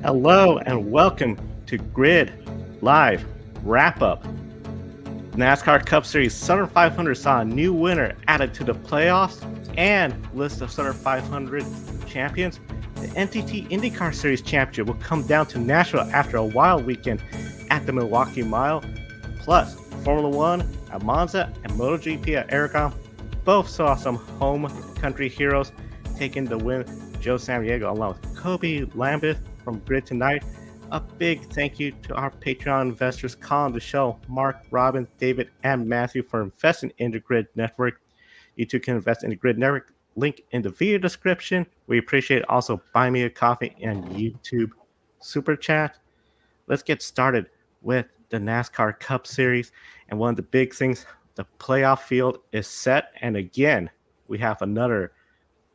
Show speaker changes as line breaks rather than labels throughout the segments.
Hello and welcome to Grid Live Wrap Up. NASCAR Cup Series Southern 500 saw a new winner added to the playoffs and list of Southern 500 champions. The NTT INDYCAR Series championship will come down to Nashville after a wild weekend at the Milwaukee Mile. Plus, Formula One at Monza and MotoGP at Aragon both saw some home country heroes taking the win. Joe Samaniego along with Kobe Lambeth from Grid Tonight. A big thank you to our Patreon investors calling the show, Mark, Robin, David, and Matthew, for investing in the Grid Network. You too can invest in the Grid Network. Link in the video description. We appreciate also Buy Me a Coffee and YouTube Super Chat. Let's get started with the NASCAR Cup Series. And one of the big things, the playoff field is set. And again, we have another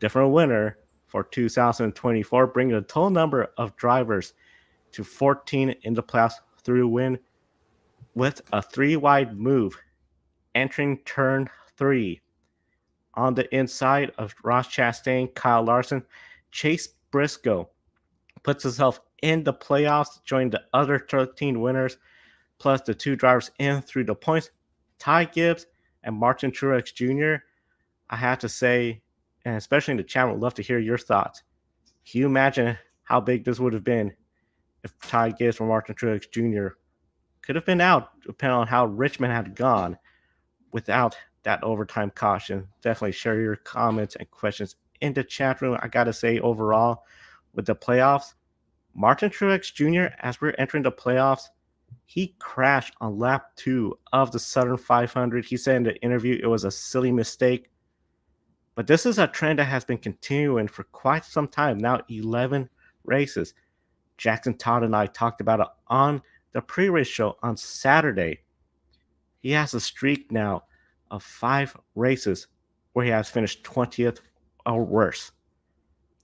different winner for 2024, bringing the total number of drivers to 14 in the playoffs through win with a 3-wide move entering turn 3. On the inside of Ross Chastain, Kyle Larson, Chase Briscoe puts himself in the playoffs, joining the other 13 winners, plus the 2 drivers in through the points, Ty Gibbs and Martin Truex Jr. I have to say, and especially in the chat, would love to hear your thoughts. Can you imagine how big this would have been if Ty Gibbs or Martin Truex Jr. could have been out, depending on how Richmond had gone without that overtime caution? Definitely share your comments and questions in the chat room. I got to say, overall, with the playoffs, Martin Truex Jr., as we're entering the playoffs, he crashed on lap 2 of the Southern 500. He said in the interview it was a silly mistake. But this is a trend that has been continuing for quite some time, now 11 races. Jackson Todd and I talked about it on the pre-race show on Saturday. He has a streak now of 5 races where he has finished 20th or worse.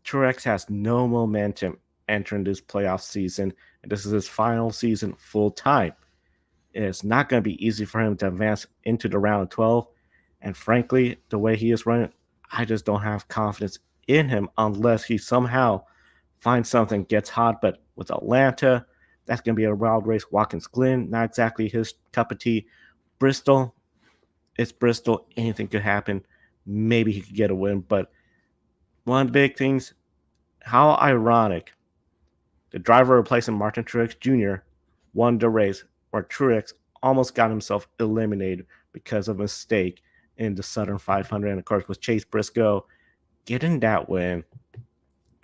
Truex has no momentum entering this playoff season, and this is his final season full-time. It's not going to be easy for him to advance into the round of 12, and frankly, the way he is running, I just don't have confidence in him unless he somehow finds something, gets hot. But with Atlanta, that's going to be a wild race. Watkins Glen, not exactly his cup of tea. Bristol, it's Bristol. Anything could happen. Maybe he could get a win. But one of the big things, how ironic, the driver replacing Martin Truex Jr. won the race where Truex almost got himself eliminated because of a mistake in the Southern 500. And of course, with Chase Briscoe getting that win,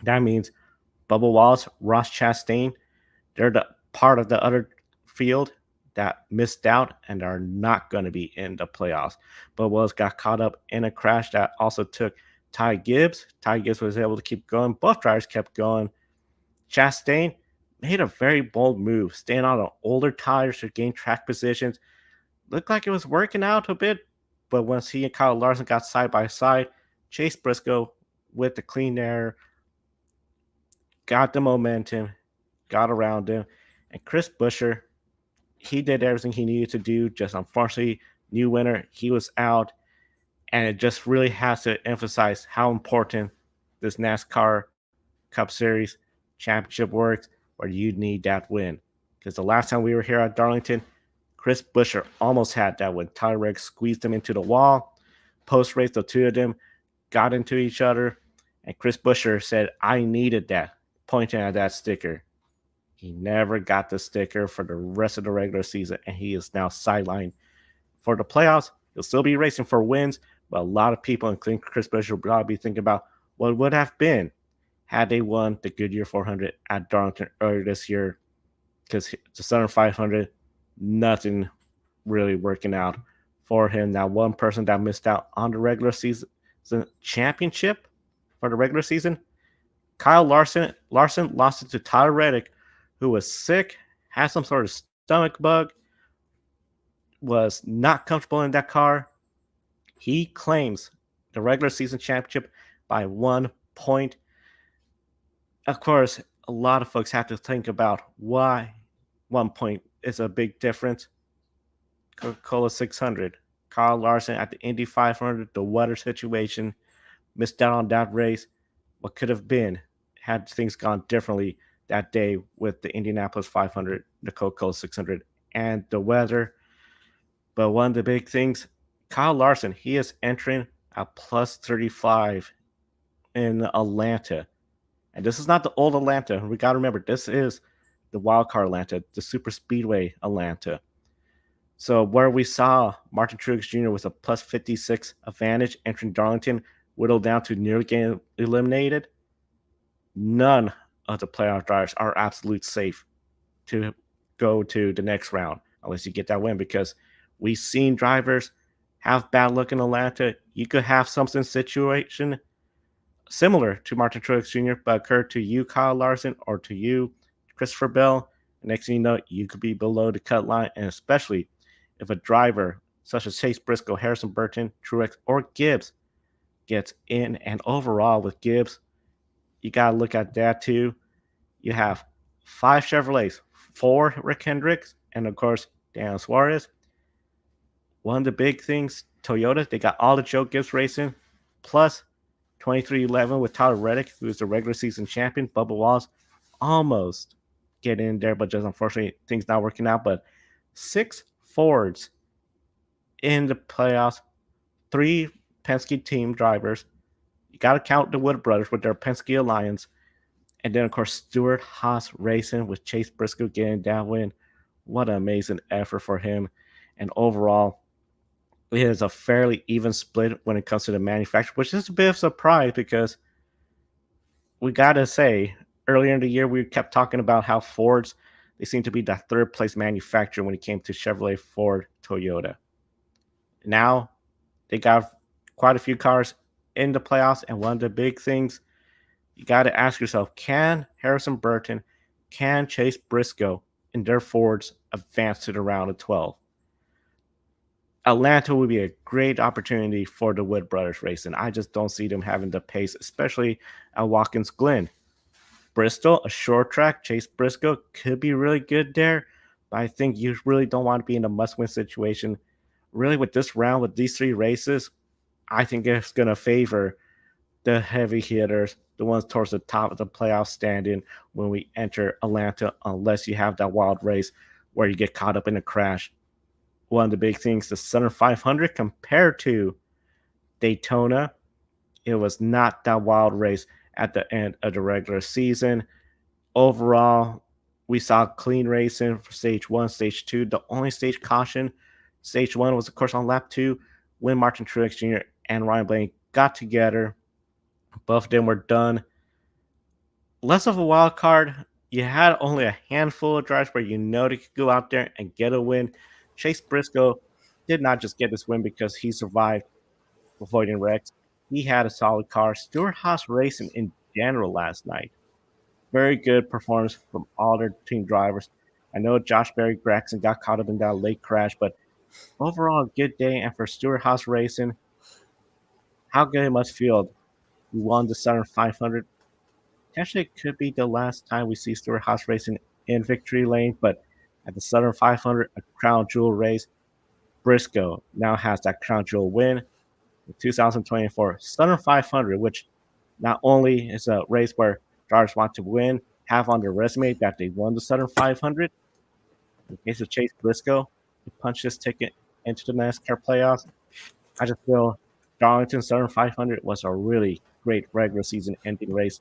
that means Bubba Wallace, Ross Chastain, they're the part of the other field that missed out and are not going to be in the playoffs. Bubba Wallace got caught up in a crash that also took Ty Gibbs. Ty Gibbs was able to keep going. Both drivers kept going. Chastain made a very bold move, staying on older tires to gain track positions. Looked like it was working out a bit, but once he and Kyle Larson got side by side, Chase Briscoe with the clean air got the momentum, got around him, and Chris Buescher, he did everything he needed to do. Just unfortunately, new winner, he was out, and it just really has to emphasize how important this NASCAR Cup Series championship works, where you need that win. Because the last time we were here at Darlington, Chris Buescher almost had that when Tyler Reddick squeezed him into the wall. Post-race, the two of them got into each other, and Chris Buescher said, I needed that, pointing at that sticker. He never got the sticker for the rest of the regular season, and he is now sidelined for the playoffs. He'll still be racing for wins, but a lot of people, including Chris Buescher, will probably be thinking about what would have been had they won the Goodyear 400 at Darlington earlier this year, because the Southern 500, nothing really working out for him. Now, one person that missed out on the regular season championship for the regular season, Kyle Larson. Larson lost it to Tyler Reddick, who was sick, had some sort of stomach bug, was not comfortable in that car. He claims the regular season championship by 1 point. Of course, a lot of folks have to think about why 1 point is a big difference. Coca-Cola 600, Kyle Larson at the Indy 500, the weather situation, missed out on that race. What could have been had things gone differently that day with the Indianapolis 500, the Coca-Cola 600, and the weather. But one of the big things, Kyle Larson, he is entering at plus 35 in Atlanta. And this is not the old Atlanta. We got to remember, this is the wild card Atlanta, the super speedway Atlanta. So where we saw Martin Truex Jr. with a plus 56 advantage entering Darlington, whittled down to nearly getting eliminated, none of the playoff drivers are absolute safe to go to the next round unless you get that win, because we've seen drivers have bad luck in Atlanta. You could have something situation similar to Martin Truex Jr., but occur to you, Kyle Larson, or to you, Christopher Bell. Next thing you know, you could be below the cut line, and especially if a driver such as Chase Briscoe, Harrison Burton, Truex, or Gibbs gets in. And overall, with Gibbs, you got to look at that too. You have 5 Chevrolets, 4 Rick Hendricks, and of course, Daniel Suarez. One of the big things, Toyota, they got all the Joe Gibbs racing, plus 2311 with Tyler Reddick, who is the regular season champion. Bubba Wallace almost getting in there, but just unfortunately, things not working out. But 6 Fords in the playoffs, 3 Penske team drivers. You got to count the Wood brothers with their Penske Alliance. And then, of course, Stewart Haas Racing with Chase Briscoe getting that win. What an amazing effort for him. And overall, it is a fairly even split when it comes to the manufacturer, which is a bit of a surprise because we got to say, earlier in the year, we kept talking about how Fords, they seem to be the third place manufacturer when it came to Chevrolet, Ford, Toyota. Now, they got quite a few cars in the playoffs, and one of the big things, you got to ask yourself, can Harrison Burton, can Chase Briscoe and their Fords advance to the round of 12? Atlanta would be a great opportunity for the Wood Brothers racing. I just don't see them having the pace, especially at Watkins Glen. Bristol, a short track, Chase Briscoe could be really good there, but I think you really don't want to be in a must-win situation. Really, with this round, with these 3 races, I think it's going to favor the heavy hitters, the ones towards the top of the playoff standing when we enter Atlanta, unless you have that wild race where you get caught up in a crash. One of the big things, the Southern 500 compared to Daytona, it was not that wild race at the end of the regular season. Overall, we saw clean racing for stage 1, stage 2. The only stage caution, stage 1 was, of course, on lap 2 when Martin Truex Jr. and Ryan Blaney got together. Both of them were done. Less of a wild card. You had only a handful of drivers where you know they could go out there and get a win. Chase Briscoe did not just get this win because he survived avoiding wrecks. He had a solid car. Stewart Haas Racing in general last night. Very good performance from all their team drivers. I know Josh Berry Gregson got caught up in that late crash, but overall, a good day. And for Stewart Haas Racing, how good it must feel. We won the Southern 500. Potentially, it could be the last time we see Stewart Haas Racing in victory lane, but at the Southern 500, a crown jewel race, Briscoe now has that crown jewel win. The 2024 Southern 500, which not only is a race where drivers want to win, have on their resume that they won the Southern 500. In case of Chase Briscoe, he punched his ticket into the NASCAR playoffs. I just feel Darlington Southern 500 was a really great regular season ending race.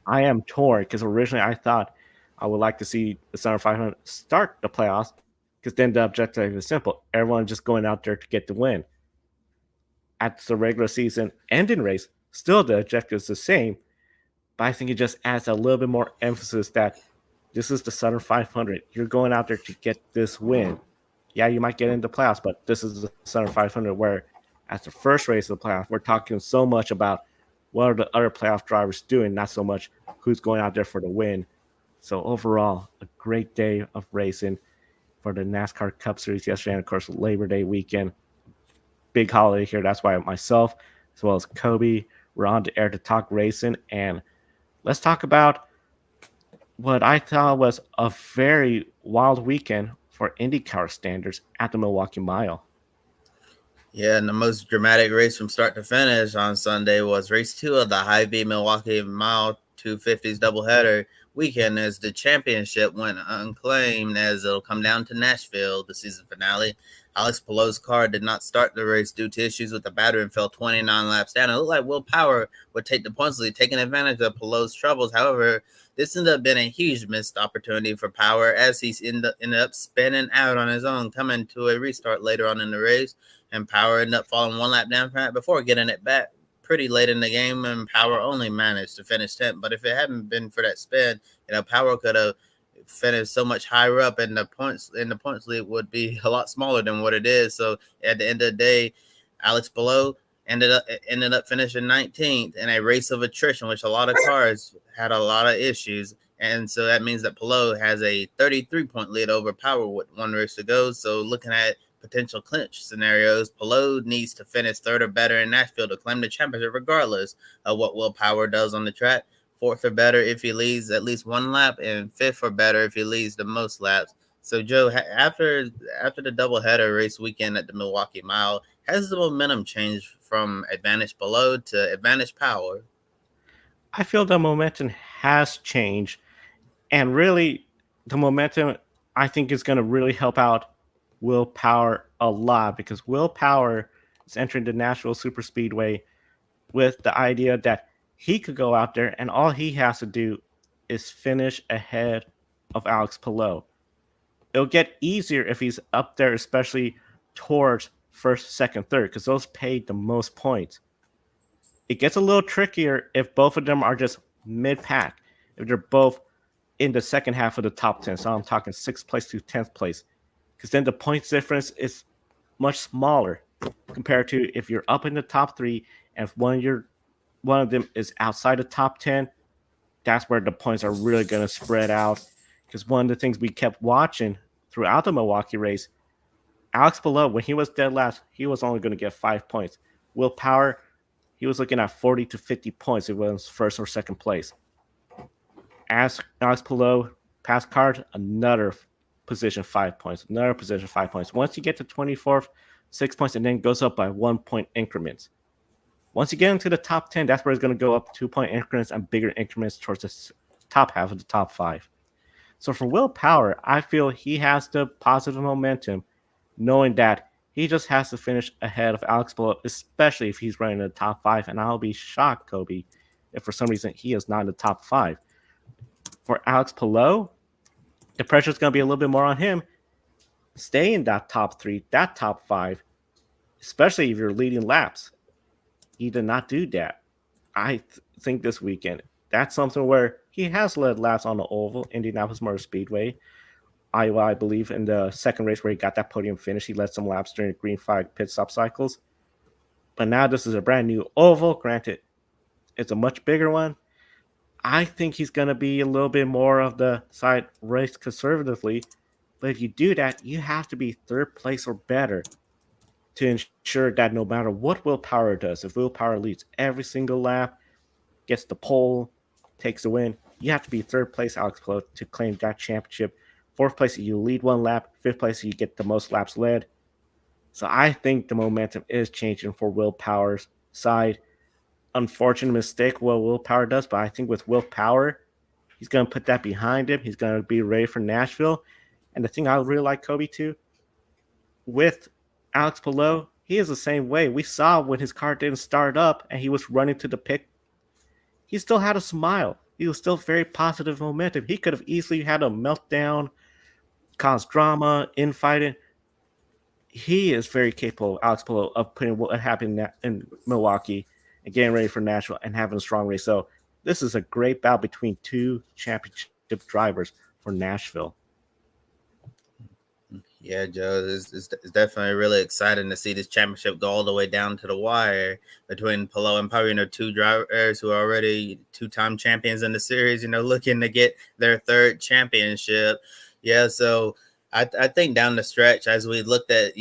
I am torn because originally I thought I would like to see the Southern 500 start the playoffs because then the objective is simple. Everyone just going out there to get the win. At the regular season ending race, still the objective is the same, but I think it just adds a little bit more emphasis that this is the Southern 500. You're going out there to get this win. Yeah, you might get into the playoffs, but this is the Southern 500 where as the first race of the playoff, we're talking so much about what are the other playoff drivers doing, not so much who's going out there for the win. So overall, a great day of racing for the NASCAR Cup Series yesterday, and of course, Labor Day weekend. Big holiday here. That's why myself, as well as Kobe, we're on the air to talk racing. And let's talk about what I thought was a very wild weekend for IndyCar standards at the Milwaukee Mile.
Yeah, and the most dramatic race from start to finish on Sunday was race 2 of the high-V Milwaukee Mile 250s doubleheader, weekend as the championship went unclaimed, as it'll come down to Nashville, the season finale. Alex Palou's car did not start the race due to issues with the battery and fell 29 laps down. It looked like Will Power would take the points lead, taking advantage of Palou's troubles. However, this ended up being a huge missed opportunity for Power, as he ended up spinning out on his own, coming to a restart later on in the race. And Power ended up falling one lap down from that before getting it back pretty late in the game, and Power only managed to finish 10th. But if it hadn't been for that spin, Power could have finished so much higher up, and the points lead would be a lot smaller than what it is. So at the end of the day, Alex Palou ended up finishing 19th in a race of attrition, which a lot of cars had a lot of issues. And so that means that Palou has a 33-point lead over Power with one race to go. So looking at potential clinch scenarios, Palou needs to finish third or better in Nashville to claim the championship, regardless of what Will Power does on the track. Fourth or better if he leads at least one lap, and fifth or better if he leads the most laps. So, Joe, after the doubleheader race weekend at the Milwaukee Mile, has the momentum changed from advantage Palou to advantage Power?
I feel the momentum has changed, and really, the momentum I think is going to really help out Will Power a lot, because Will Power is entering the Nashville Superspeedway with the idea that he could go out there and all he has to do is finish ahead of Alex Palou. It'll get easier if he's up there, especially towards first, second, third, because those pay the most points. It gets a little trickier if both of them are just mid-pack, if they're both in the second half of the top 10. So I'm talking 6th place to 10th place, because then the points difference is much smaller compared to if you're up in the top 3 and if one of them is outside the top 10. That's where the points are really going to spread out, because one of the things we kept watching throughout the Milwaukee race, Alex Palou, when he was dead last, he was only going to get 5 points. Will Power, he was looking at 40 to 50 points if it was first or second place. As Alex Palou passed card, another position 5 points, another position 5 points. Once you get to 24th, 6 points, and then goes up by 1 point increments. Once you get into the top 10, that's where it's going to go up 2 point increments and bigger increments towards the top half of the top 5. So for Will Power, I feel he has the positive momentum, knowing that he just has to finish ahead of Alex Palou, especially if he's running in the top 5. And I'll be shocked, Kobe, if for some reason he is not in the top 5. For Alex Palou, the pressure is going to be a little bit more on him. Stay in that top 3, that top 5, especially if you're leading laps. He did not do that. I think this weekend, that's something where he has led laps on the oval, Indianapolis Motor Speedway. Iowa, I believe, in the second race where he got that podium finish, he led some laps during the green flag pit stop cycles. But now this is a brand new oval. Granted, it's a much bigger one. I think he's going to be a little bit more of the side race conservatively. But if you do that, you have to be third place or better to ensure that no matter what Will Power does, if Will Power leads every single lap, gets the pole, takes the win, you have to be third place, Alex Palou, to claim that championship. Fourth place, you lead one lap. Fifth place, you get the most laps led. So I think the momentum is changing for Will Power's side. Unfortunate mistake what Will Power does, but I think with Will Power, he's going to put that behind him. He's going to be ready for Nashville. And the thing I really like, Kobe, too, with Alex Palou, he is the same way. We saw when his car didn't start up and he was running to the pit, he still had a smile. He was still very positive momentum. He could have easily had a meltdown, caused drama, infighting. He is very capable, Alex Palou, of putting what happened in Milwaukee and getting ready for Nashville and having a strong race. So this is a great battle between two championship drivers for Nashville.
Yeah, Joe, it's definitely really exciting to see this championship go all the way down to the wire between Palou and Power, two drivers who are already two-time champions in the series, looking to get their third championship. Yeah, so I think down the stretch, as we looked at,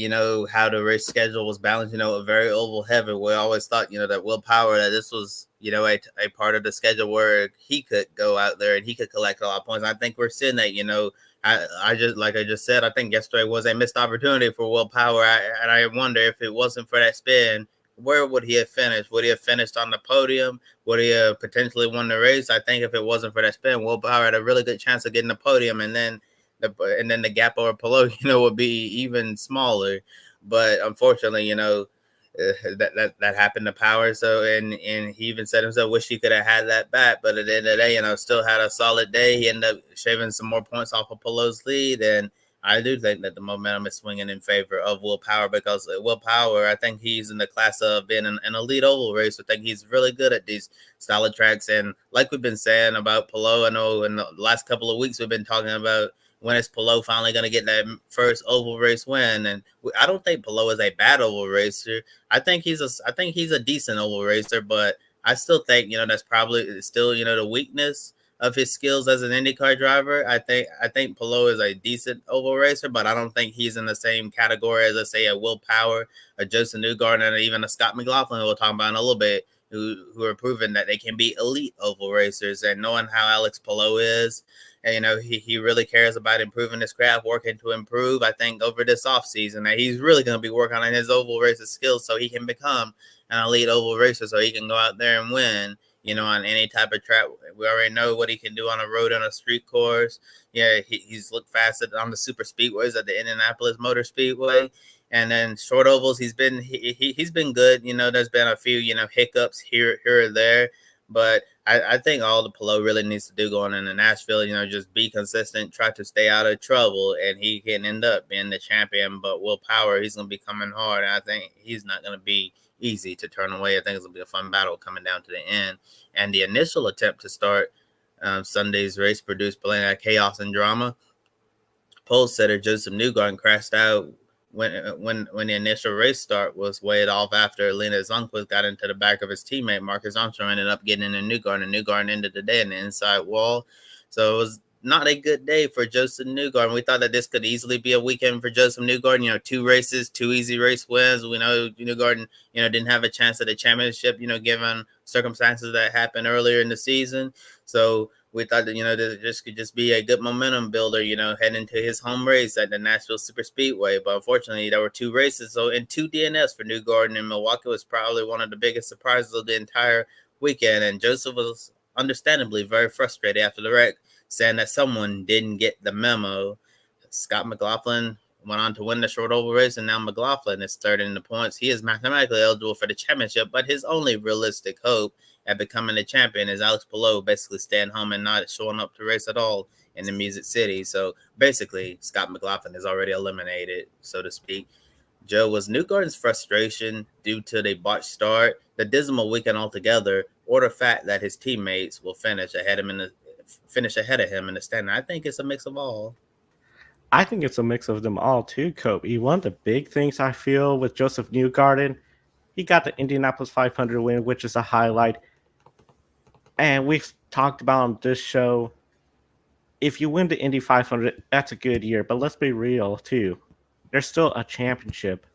how the race schedule was balanced, a very oval heavy, we always thought, that Will Power, that this was, a part of the schedule where he could go out there and he could collect a lot of points. I think we're seeing that, I just said, I think yesterday was a missed opportunity for Will Power. And I wonder if it wasn't for that spin, where would he have finished? Would he have finished on the podium? Would he have potentially won the race? I think if it wasn't for that spin, Will Power had a really good chance of getting the podium, and then the gap over Palou, would be even smaller. But unfortunately, that happened to Power. So and he even said himself, wish he could have had that back. But at the end of the day, still had a solid day. He ended up shaving some more points off of Palou's lead, and I do think that the momentum is swinging in favor of Will Power, because Will Power, I think he's in the class of being an elite oval race. I think he's really good at these style of tracks. And like we've been saying about Palou, I know in the last couple of weeks we've been talking about when is Palou finally going to get that first oval race win. And I don't think Palou is a bad oval racer. I think he's a decent oval racer, but I still think that's probably still the weakness of his skills as an IndyCar driver. I think Palou is a decent oval racer, but I don't think he's in the same category as, let's say, a Will Power, a Joseph Newgarden, and even a Scott McLaughlin, who we'll talk about in a little bit, who are proving that they can be elite oval racers. And knowing how Alex Palou is, and, he really cares about improving his craft, working to improve. I think over this offseason that he's really going to be working on his oval racer skills so he can become an elite oval racer, so he can go out there and win. On any type of track. We already know what he can do on a road and a street course. Yeah, he's looked fast on the super speedways at the Indianapolis Motor Speedway. And then short ovals, he's been good. There's been a few, hiccups here or there. But I think all the Palou really needs to do going into Nashville, just be consistent, try to stay out of trouble, and he can end up being the champion. But Will Power, he's going to be coming hard, and I think he's not going to be easy to turn away. I think it's going to be a fun battle coming down to the end. And the initial attempt to start Sunday's race produced plenty of chaos and drama. Pole setter Joseph Newgarden crashed out when the initial race start was weighed off after Linus Lundqvist got into the back of his teammate. Marcus Armstrong ended up getting in a Newgarden, and Newgarden ended the day in the inside wall. So it was not a good day for Joseph Newgarden. We thought that this could easily be a weekend for Joseph Newgarden. 2 races, 2 easy race wins. We know Newgarden, didn't have a chance at the championship, given circumstances that happened earlier in the season. So we thought that, this could just be a good momentum builder, heading into his home race at the Nashville Super Speedway. But unfortunately, there were 2 races. So in 2 DNFs for Newgarden, and Milwaukee was probably one of the biggest surprises of the entire weekend. And Joseph was understandably very frustrated after the wreck, saying that someone didn't get the memo. Scott McLaughlin went on to win the short oval race, and now McLaughlin is third in the points. He is mathematically eligible for the championship, but his only realistic hope at becoming the champion is Alex Palou basically staying home and not showing up to race at all in the Music City. So basically, Scott McLaughlin is already eliminated, so to speak. Joe, was Newgarden's frustration due to the botched start, the dismal weekend altogether, or the fact that his teammates will finish ahead of him in the standing? I think it's a mix of all.
I think it's a mix of them all too, Kobe. One of the big things I feel with Joseph Newgarden, he got the Indianapolis 500 win, which is a highlight. And we've talked about on this show, if you win the Indy 500, that's a good year. But let's be real too. There's still a championship.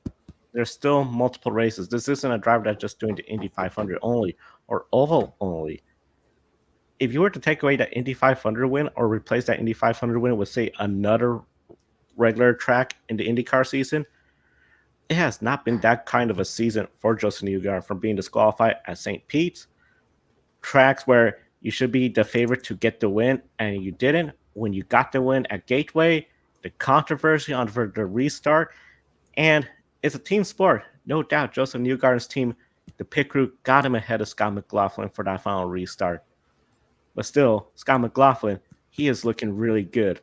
There's still multiple races. This isn't a driver that's just doing the Indy 500 only or oval only. If you were to take away that Indy 500 win or replace that Indy 500 win with, say, another regular track in the IndyCar season, it has not been that kind of a season for Joseph Newgarden, from being disqualified at St. Pete's, tracks where you should be the favorite to get the win and you didn't. When you got the win at Gateway, the controversy on the restart, and it's a team sport. No doubt Joseph Newgarden's team, the pit crew, got him ahead of Scott McLaughlin for that final restart. But still, Scott McLaughlin, he is looking really good.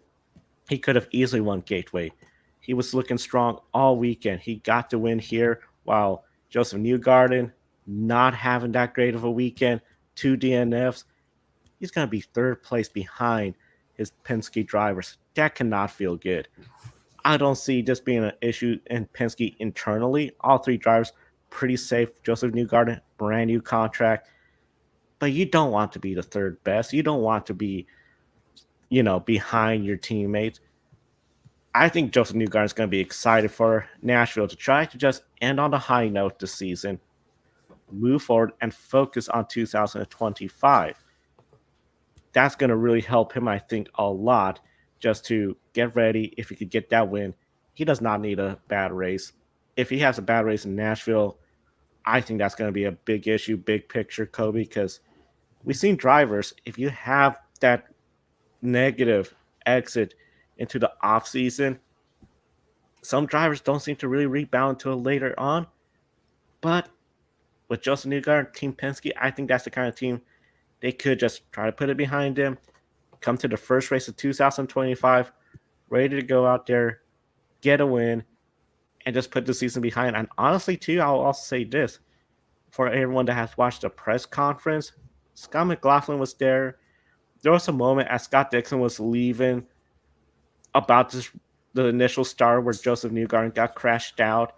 He could have easily won Gateway. He was looking strong all weekend. He got the win here, while Joseph Newgarden not having that great of a weekend. 2 DNFs. He's going to be third place behind his Penske drivers. That cannot feel good. I don't see this being an issue in Penske internally. All 3 drivers pretty safe. Joseph Newgarden, brand new contract. But you don't want to be the third best. You don't want to be, behind your teammates. I think Joseph Newgarden is going to be excited for Nashville to try to just end on a high note this season, move forward, and focus on 2025. That's going to really help him, I think, a lot, just to get ready. If he could get that win, he does not need a bad race. If he has a bad race in Nashville, I think that's going to be a big issue, big picture, Kobe, because we've seen drivers, if you have that negative exit into the off season, some drivers don't seem to really rebound until later on. But with Joseph Newgarden, Team Penske, I think that's the kind of team they could just try to put it behind him, come to the first race of 2025, ready to go out there, get a win, and just put the season behind. And honestly, too, I'll also say this for everyone that has watched the press conference, Scott McLaughlin was there. There was a moment as Scott Dixon was leaving about this, the initial start where Joseph Newgarden got crashed out.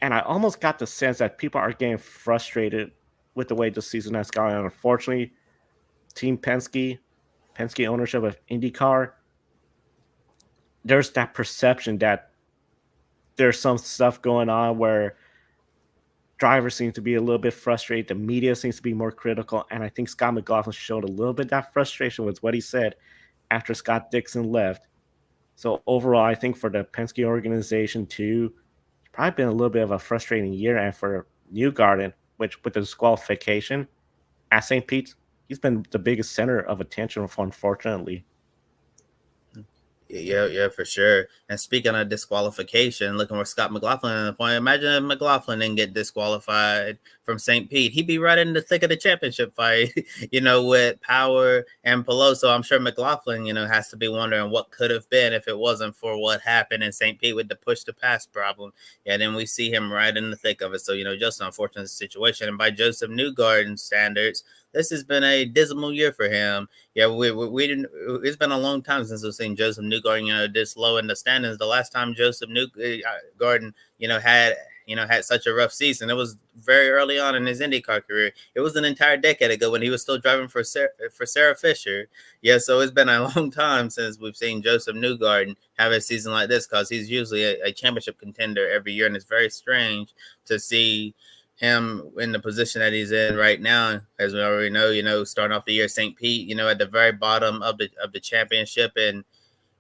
And I almost got the sense that people are getting frustrated with the way the season has gone. And unfortunately, Team Penske, Penske ownership of IndyCar, there's that perception that there's some stuff going on where drivers seem to be a little bit frustrated. The media seems to be more critical. And I think Scott McLaughlin showed a little bit of that frustration with what he said after Scott Dixon left. So overall, I think for the Penske organization too, it's probably been a little bit of a frustrating year. And for Newgarden, which with the disqualification at St. Pete's, he's been the biggest center of attention for, unfortunately.
Yeah, for sure. And speaking of disqualification, looking where Scott McLaughlin at the point, imagine if McLaughlin didn't get disqualified from St. Pete. He'd be right in the thick of the championship fight, with Power and Palou. So I'm sure McLaughlin, has to be wondering what could have been if it wasn't for what happened in St. Pete with the push to pass problem. Yeah, then we see him right in the thick of it. So, just an unfortunate situation. And by Joseph Newgarden standards, this has been a dismal year for him. Yeah, we didn't. It's been a long time since we've seen Joseph Newgarden, this low in the standings. The last time Joseph Newgarden, had such a rough season, it was very early on in his IndyCar career. It was an entire decade ago when he was still driving for Sarah Fisher. Yeah, so it's been a long time since we've seen Joseph Newgarden have a season like this, because he's usually a championship contender every year, and it's very strange to see him in the position that he's in right now, as we already know, starting off the year St. Pete, at the very bottom of the championship, and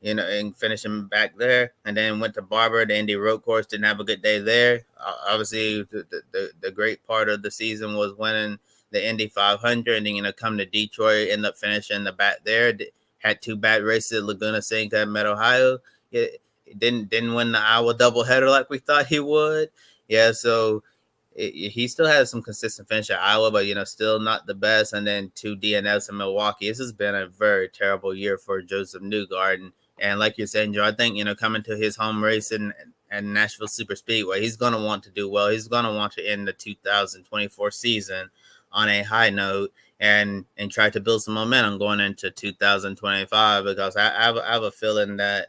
and finishing back there, and then went to Barber, the Indy road course, didn't have a good day there. Obviously, the great part of the season was winning the Indy 500, and then come to Detroit, end up finishing the back there. Had two bad races at Laguna Seca and Mid Ohio. It didn't win the Iowa doubleheader like we thought he would. Yeah, so. He still has some consistent finish at Iowa, but still not the best. And then two DNFs in Milwaukee. This has been a very terrible year for Joseph Newgarden. And like you're saying, Joe, I think coming to his home race and Nashville Super Speedway, he's going to want to do well. He's going to want to end the 2024 season on a high note and try to build some momentum going into 2025, because I have a feeling that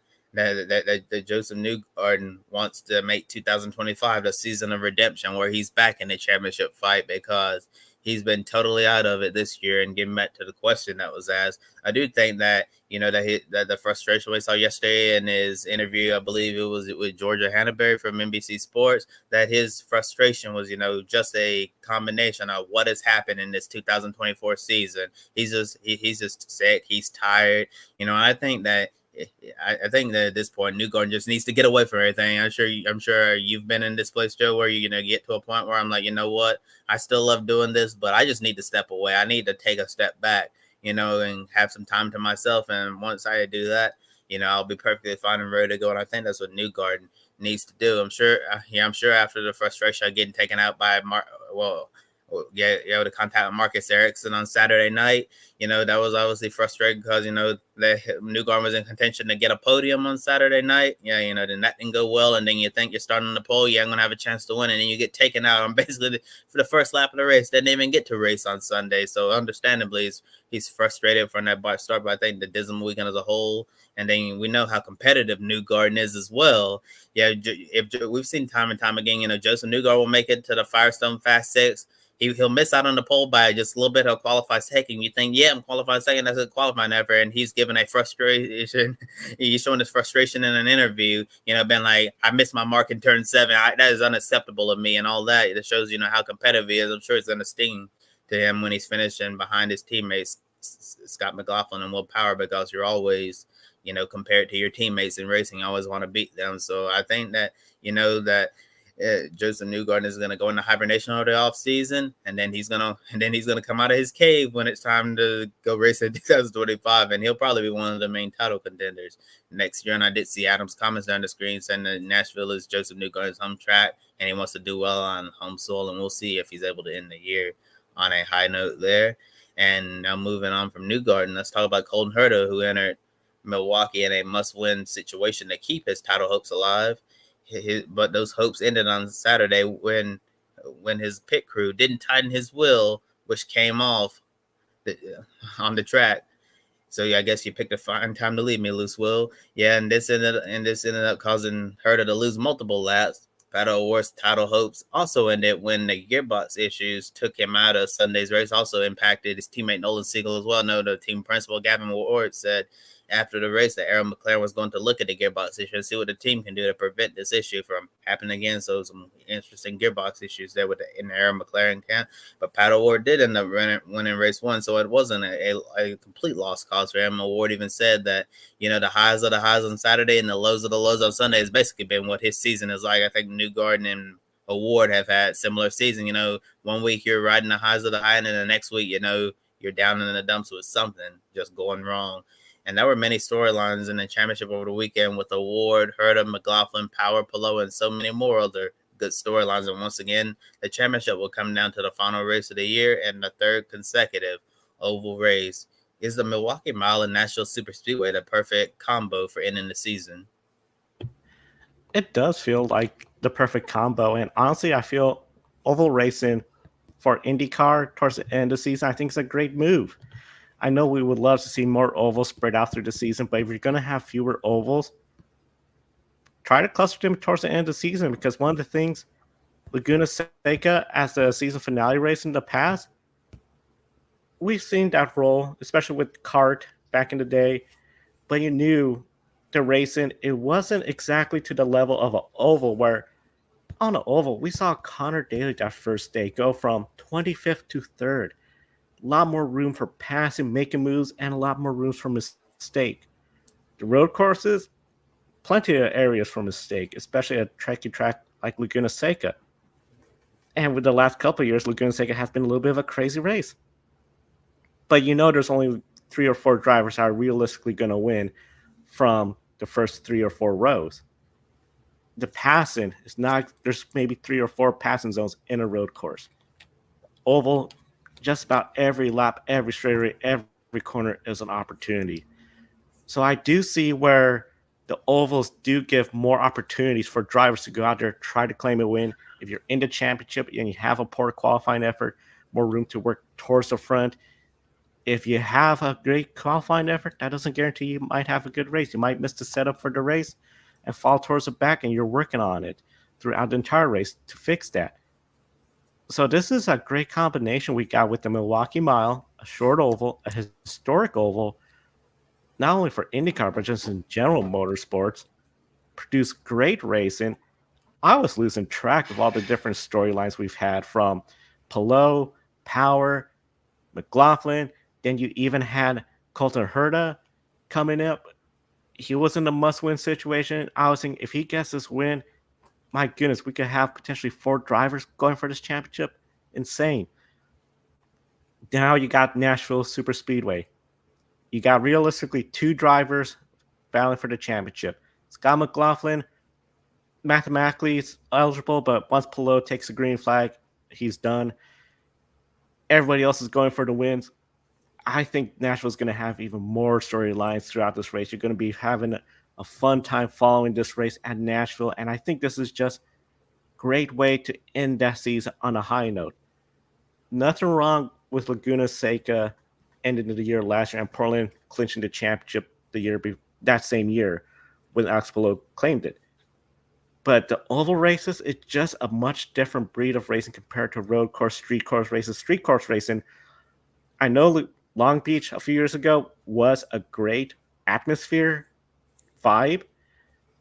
Joseph Newgarden wants to make 2025 the season of redemption, where he's back in the championship fight, because he's been totally out of it this year. And getting back to the question that was asked, I do think that that the frustration we saw yesterday in his interview, I believe it was with Georgia Hannaberry from NBC Sports, that his frustration was just a combination of what has happened in this 2024 season. He's just sick, he's tired, I think that at this point, Newgarden just needs to get away from everything. I'm sure you've been in this place, Joe, where you're gonna get to a point where I'm like, what? I still love doing this, but I just need to step away. I need to take a step back, and have some time to myself. And once I do that, I'll be perfectly fine and ready to go. And I think that's what Newgarden needs to do. I'm sure after the frustration of getting taken out by the contact with Marcus Ericsson on Saturday night, that was obviously frustrating, because Newgarden was in contention to get a podium on Saturday night. Then that didn't go well, and then you think you're starting on the pole, I'm gonna have a chance to win, and then you get taken out on basically for the first lap of the race. Didn't even get to race on Sunday, so understandably he's frustrated from that start. But I think the dismal weekend as a whole, and then we know how competitive Newgarden is as well. If we've seen time and time again, Joseph Newgarden will make it to the Firestone Fast Six. He'll miss out on the pole by just a little bit. He'll qualify second. You think, I'm qualifying second. That's a qualifying effort. And he's given a frustration. He's showing his frustration in an interview, been like, I missed my mark in turn 7. That is unacceptable of me, and all that. It shows, how competitive he is. I'm sure it's going to sting to him when he's finishing behind his teammates, Scott McLaughlin and Will Power, because you're always, compared to your teammates in racing, you always want to beat them. So I think that, that Joseph Newgarden is going to go into hibernation over the off season, and then he's gonna come out of his cave when it's time to go race in 2025, and he'll probably be one of the main title contenders next year. And I did see Adam's comments down the screen saying that Nashville is Joseph Newgarden's home track, and he wants to do well on home soil, and we'll see if he's able to end the year on a high note there. And now moving on from Newgarden, let's talk about Colton Herta, who entered Milwaukee in a must-win situation to keep his title hopes alive. But those hopes ended on Saturday when his pit crew didn't tighten his wheel, which came off on the track. So yeah, I guess you picked a fine time to leave me, loose wheel. Yeah, and this ended up causing Herta to lose multiple laps. Pato O'Ward's title hopes also ended when the gearbox issues took him out of Sunday's race. Also impacted his teammate Nolan Siegel as well. No, the team principal Gavin Ward said after the race that Aaron McLaren was going to look at the gearbox issue and see what the team can do to prevent this issue from happening again. So some interesting gearbox issues there in the Aaron McLaren camp. But Pat O'Ward did end up winning race one, so it wasn't a complete lost cause for him. O'Ward even said that, the highs of the highs on Saturday and the lows of the lows on Sunday has basically been what his season is like. I think Newgarden and O'Ward have had similar season. 1 week you're riding the highs of the high, and then the next week, you're down in the dumps with something just going wrong. And there were many storylines in the championship over the weekend with O'Ward, Herta, McLaughlin, Power, Palou, and so many more other good storylines. And once again, the championship will come down to the final race of the year and the third consecutive oval race. Is the Milwaukee Mile and Nashville Superspeedway the perfect combo for ending the season?
It does feel like the perfect combo. And honestly, I feel oval racing for IndyCar towards the end of the season, I think is a great move. I know we would love to see more ovals spread out through the season, but if you're going to have fewer ovals, try to cluster them towards the end of the season, because one of the things Laguna Seca as the season finale race in the past, we've seen that role, especially with kart back in the day, but you knew the racing, it wasn't exactly to the level of an oval where on an oval, we saw Connor Daly that first day go from 25th to 3rd. A lot more room for passing, making moves, and a lot more room for mistake. The road courses, plenty of areas for mistake, especially a tricky track like Laguna Seca. And with the last couple of years, Laguna Seca has been a little bit of a crazy race. But there's only 3 or 4 drivers that are realistically going to win from the first 3 or 4 rows. The passing is not, there's maybe 3 or 4 passing zones in a road course. Oval, just about every lap, every straightaway, every corner is an opportunity. So I do see where the ovals do give more opportunities for drivers to go out there, try to claim a win. If you're in the championship and you have a poor qualifying effort, more room to work towards the front. If you have a great qualifying effort, that doesn't guarantee you might have a good race. You might miss the setup for the race and fall towards the back, and you're working on it throughout the entire race to fix that. So this is a great combination we got with the Milwaukee Mile, a short oval, a historic oval, not only for IndyCar, but just in general motorsports, produce great racing. I was losing track of all the different storylines we've had, from Palou, Power, McLaughlin. Then you even had Colton Herta coming up. He was in a must-win situation. I was thinking, if he gets this win, my goodness, we could have potentially 4 drivers going for this championship. Insane. Now you got Nashville Super Speedway. You got realistically 2 drivers battling for the championship. Scott McLaughlin, mathematically is eligible, but once Palou takes the green flag, he's done. Everybody else is going for the wins. I think Nashville's going to have even more storylines throughout this race. You're going to be having a fun time following this race at Nashville, and I think this is just a great way to end that season on a high note. Nothing wrong with Laguna Seca ending the year last year and Portland clinching the championship that same year when Alex Palou claimed it. But the oval races, it's just a much different breed of racing compared to road course, street course races. Street course racing, I know Long Beach a few years ago was a great atmosphere vibe,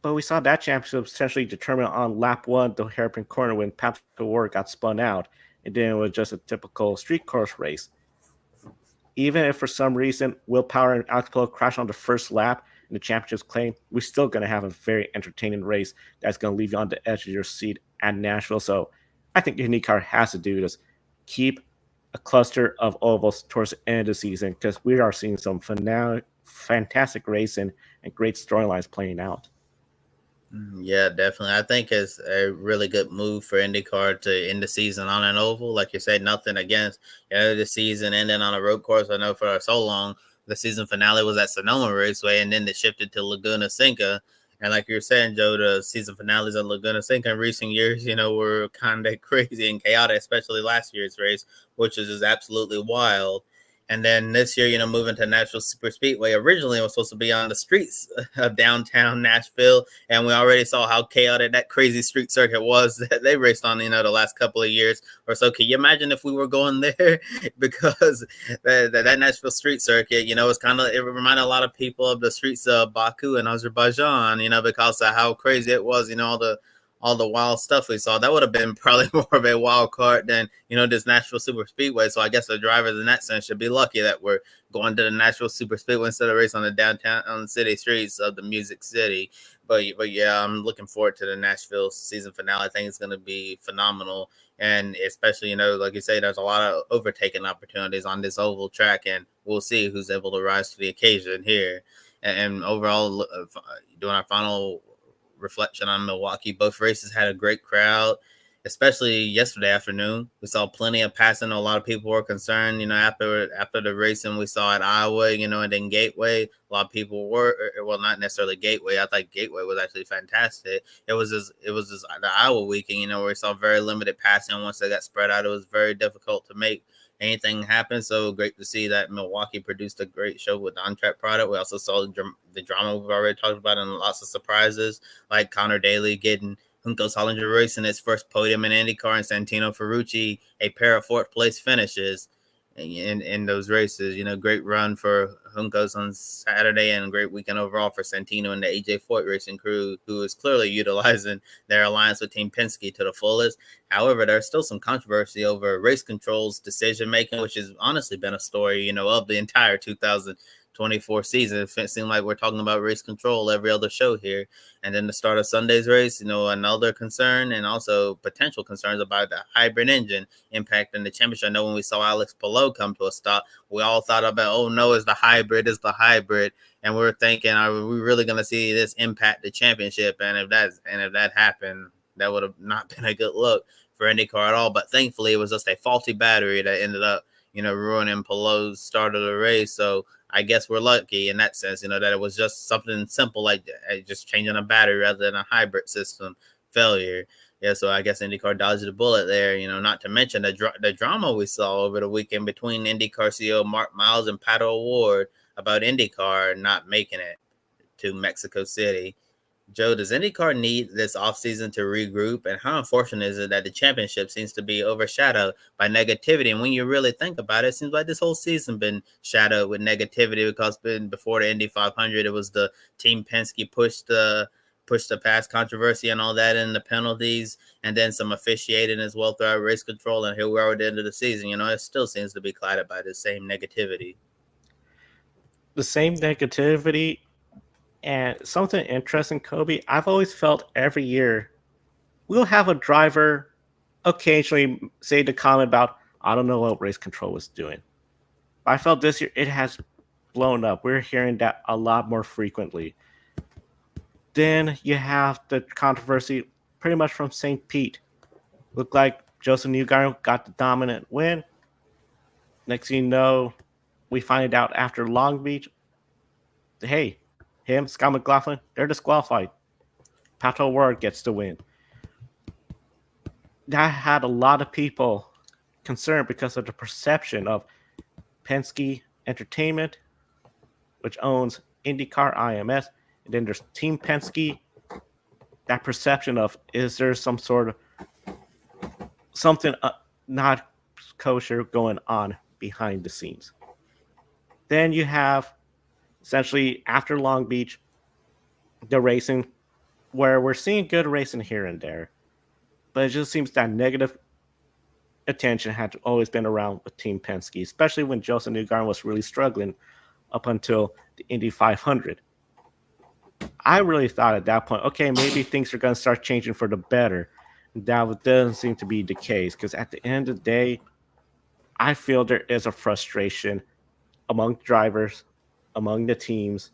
but we saw that championship essentially determined on lap 1, the hairpin corner, when Pecco Bagnaia got spun out, and then it was just a typical street course race. Even if for some reason Will Power and Alex Palou crashed on the first lap, in the championship's claim, we're still going to have a very entertaining race that's going to leave you on the edge of your seat at Nashville. So I think IndyCar has to do this. Keep a cluster of ovals towards the end of the season because we are seeing some fantastic racing and great storylines playing out.
Yeah, definitely. I think it's a really good move for IndyCar to end the season on an oval. Like you said, nothing against the season ending on a road course. I know for so long the season finale was at Sonoma Raceway, and then they shifted to Laguna Seca. And like you're saying, Joe, the season finales at Laguna Seca in recent years, were kind of crazy and chaotic, especially last year's race, which is just absolutely wild. And then this year, moving to Nashville Super Speedway. Originally, it was supposed to be on the streets of downtown Nashville, and we already saw how chaotic that crazy street circuit was that they raced on, the last couple of years or so. Can you imagine if we were going there? Because that Nashville street circuit, it reminded a lot of people of the streets of Baku and Azerbaijan, because of how crazy it was, all the wild stuff we saw. That would have been probably more of a wild card than, this Nashville Super Speedway. So I guess the drivers in that sense should be lucky that we're going to the Nashville Super Speedway instead of racing on the downtown, on the city streets of the Music City. But yeah, I'm looking forward to the Nashville season finale. I think it's going to be phenomenal. And especially, like you say, there's a lot of overtaking opportunities on this oval track, and we'll see who's able to rise to the occasion here. And overall, doing our final reflection on Milwaukee, both races had a great crowd, especially yesterday afternoon. We saw plenty of passing. A lot of people were concerned, after the racing we saw at Iowa, and then Gateway. A lot of people were, well, not necessarily Gateway. I thought Gateway was actually fantastic. It was just the Iowa weekend, where we saw very limited passing. Once they got spread out, it was very difficult to make anything happen. So great to see that Milwaukee produced a great show with on-track product. We also saw the drama we've already talked about, and lots of surprises like Connor Daly getting Junko Hollinger racing his first podium in IndyCar, and Santino Ferrucci a pair of fourth place finishes in those races. Great run for Juncos on Saturday, and a great weekend overall for Santino and the AJ Foyt racing crew, who is clearly utilizing their alliance with Team Penske to the fullest. However, there's still some controversy over race control's decision making, which has honestly been a story, of the entire 2024 season. It seemed like we're talking about race control every other show here. And then the start of Sunday's race, another concern, and also potential concerns about the hybrid engine impacting the championship. I know when we saw Alex Palou come to a stop, we all thought about, oh no, it's the hybrid. And we were thinking, are we really going to see this impact the championship? And if that happened, that would have not been a good look for IndyCar at all. But thankfully, it was just a faulty battery that ended up, ruining Palou's start of the race. So I guess we're lucky in that sense, that it was just something simple like just changing a battery rather than a hybrid system failure. Yeah, so I guess IndyCar dodged the bullet there, not to mention the drama we saw over the weekend between IndyCar CEO Mark Miles and Pato O'Ward about IndyCar not making it to Mexico City. Joe, does IndyCar need this offseason to regroup? And how unfortunate is it that the championship seems to be overshadowed by negativity? And when you really think about it, it seems like this whole season been shadowed with negativity, because before the Indy 500, it was the Team Penske pushed the pass controversy and all that, and the penalties, and then some officiating as well throughout race control. And here we are at the end of the season. It still seems to be clouded by the same negativity.
The same negativity. And something interesting, Kobe, I've always felt every year we'll have a driver occasionally say the comment about, I don't know what race control was doing. But I felt this year it has blown up. We're hearing that a lot more frequently. Then you have the controversy pretty much from St. Pete. Looked like Joseph Newgarden got the dominant win. Next thing you know, we find out after Long Beach, hey, him, Scott McLaughlin, they're disqualified. Pato O'Ward gets the win. That had a lot of people concerned because of the perception of Penske Entertainment, which owns IndyCar IMS, and then there's Team Penske. That perception of, is there some sort of something not kosher going on behind the scenes? Then you have essentially after Long Beach, the racing, where we're seeing good racing here and there, but it just seems that negative attention had always been around with Team Penske, especially when Joseph Newgarden was really struggling up until the Indy 500. I really thought at that point, okay, maybe things are going to start changing for the better. That doesn't seem to be the case because at the end of the day, I feel there is a frustration among drivers, among the teams,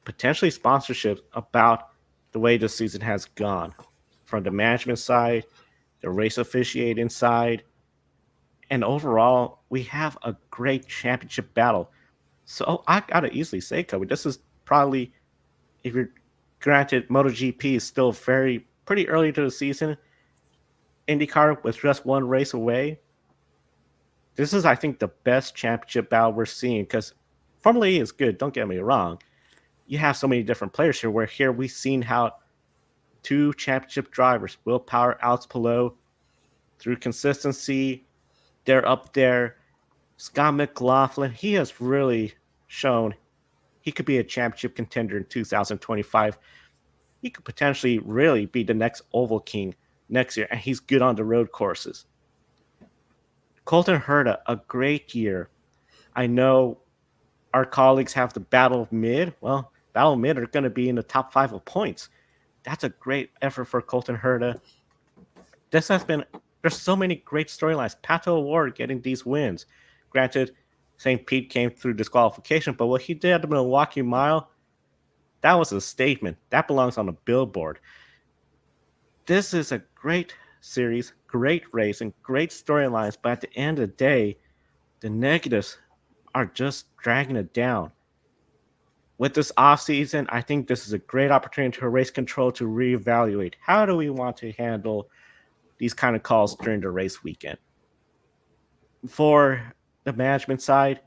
potentially sponsorships about the way the season has gone from the management side, the race officiating side, and overall, we have a great championship battle. So I gotta easily say, Kobe, this is probably, if you're granted, MotoGP is still pretty early to the season. IndyCar with just one race away. This is, I think, the best championship battle we're seeing because Formula E is good. Don't get me wrong. You have so many different players here. Where here we've seen how two championship drivers, Will Power, Alex Palou, through consistency, they're up there. Scott McLaughlin, he has really shown he could be a championship contender in 2025. He could potentially really be the next Oval King next year, and he's good on the road courses. Colton Herta, a great year. I know our colleagues have the Battle of Mid. Well, Battle of Mid are going to be in the top 5 of points. That's a great effort for Colton Herta. This has been, there's so many great storylines. Pato O'Ward getting these wins. Granted, St. Pete came through disqualification, but what he did at the Milwaukee Mile, that was a statement. That belongs on a billboard. This is a great series, great racing, great storylines, but at the end of the day, the negatives are just dragging it down. With this offseason, I think this is a great opportunity for race control to reevaluate. How do we want to handle these kind of calls during the race weekend? For the management side,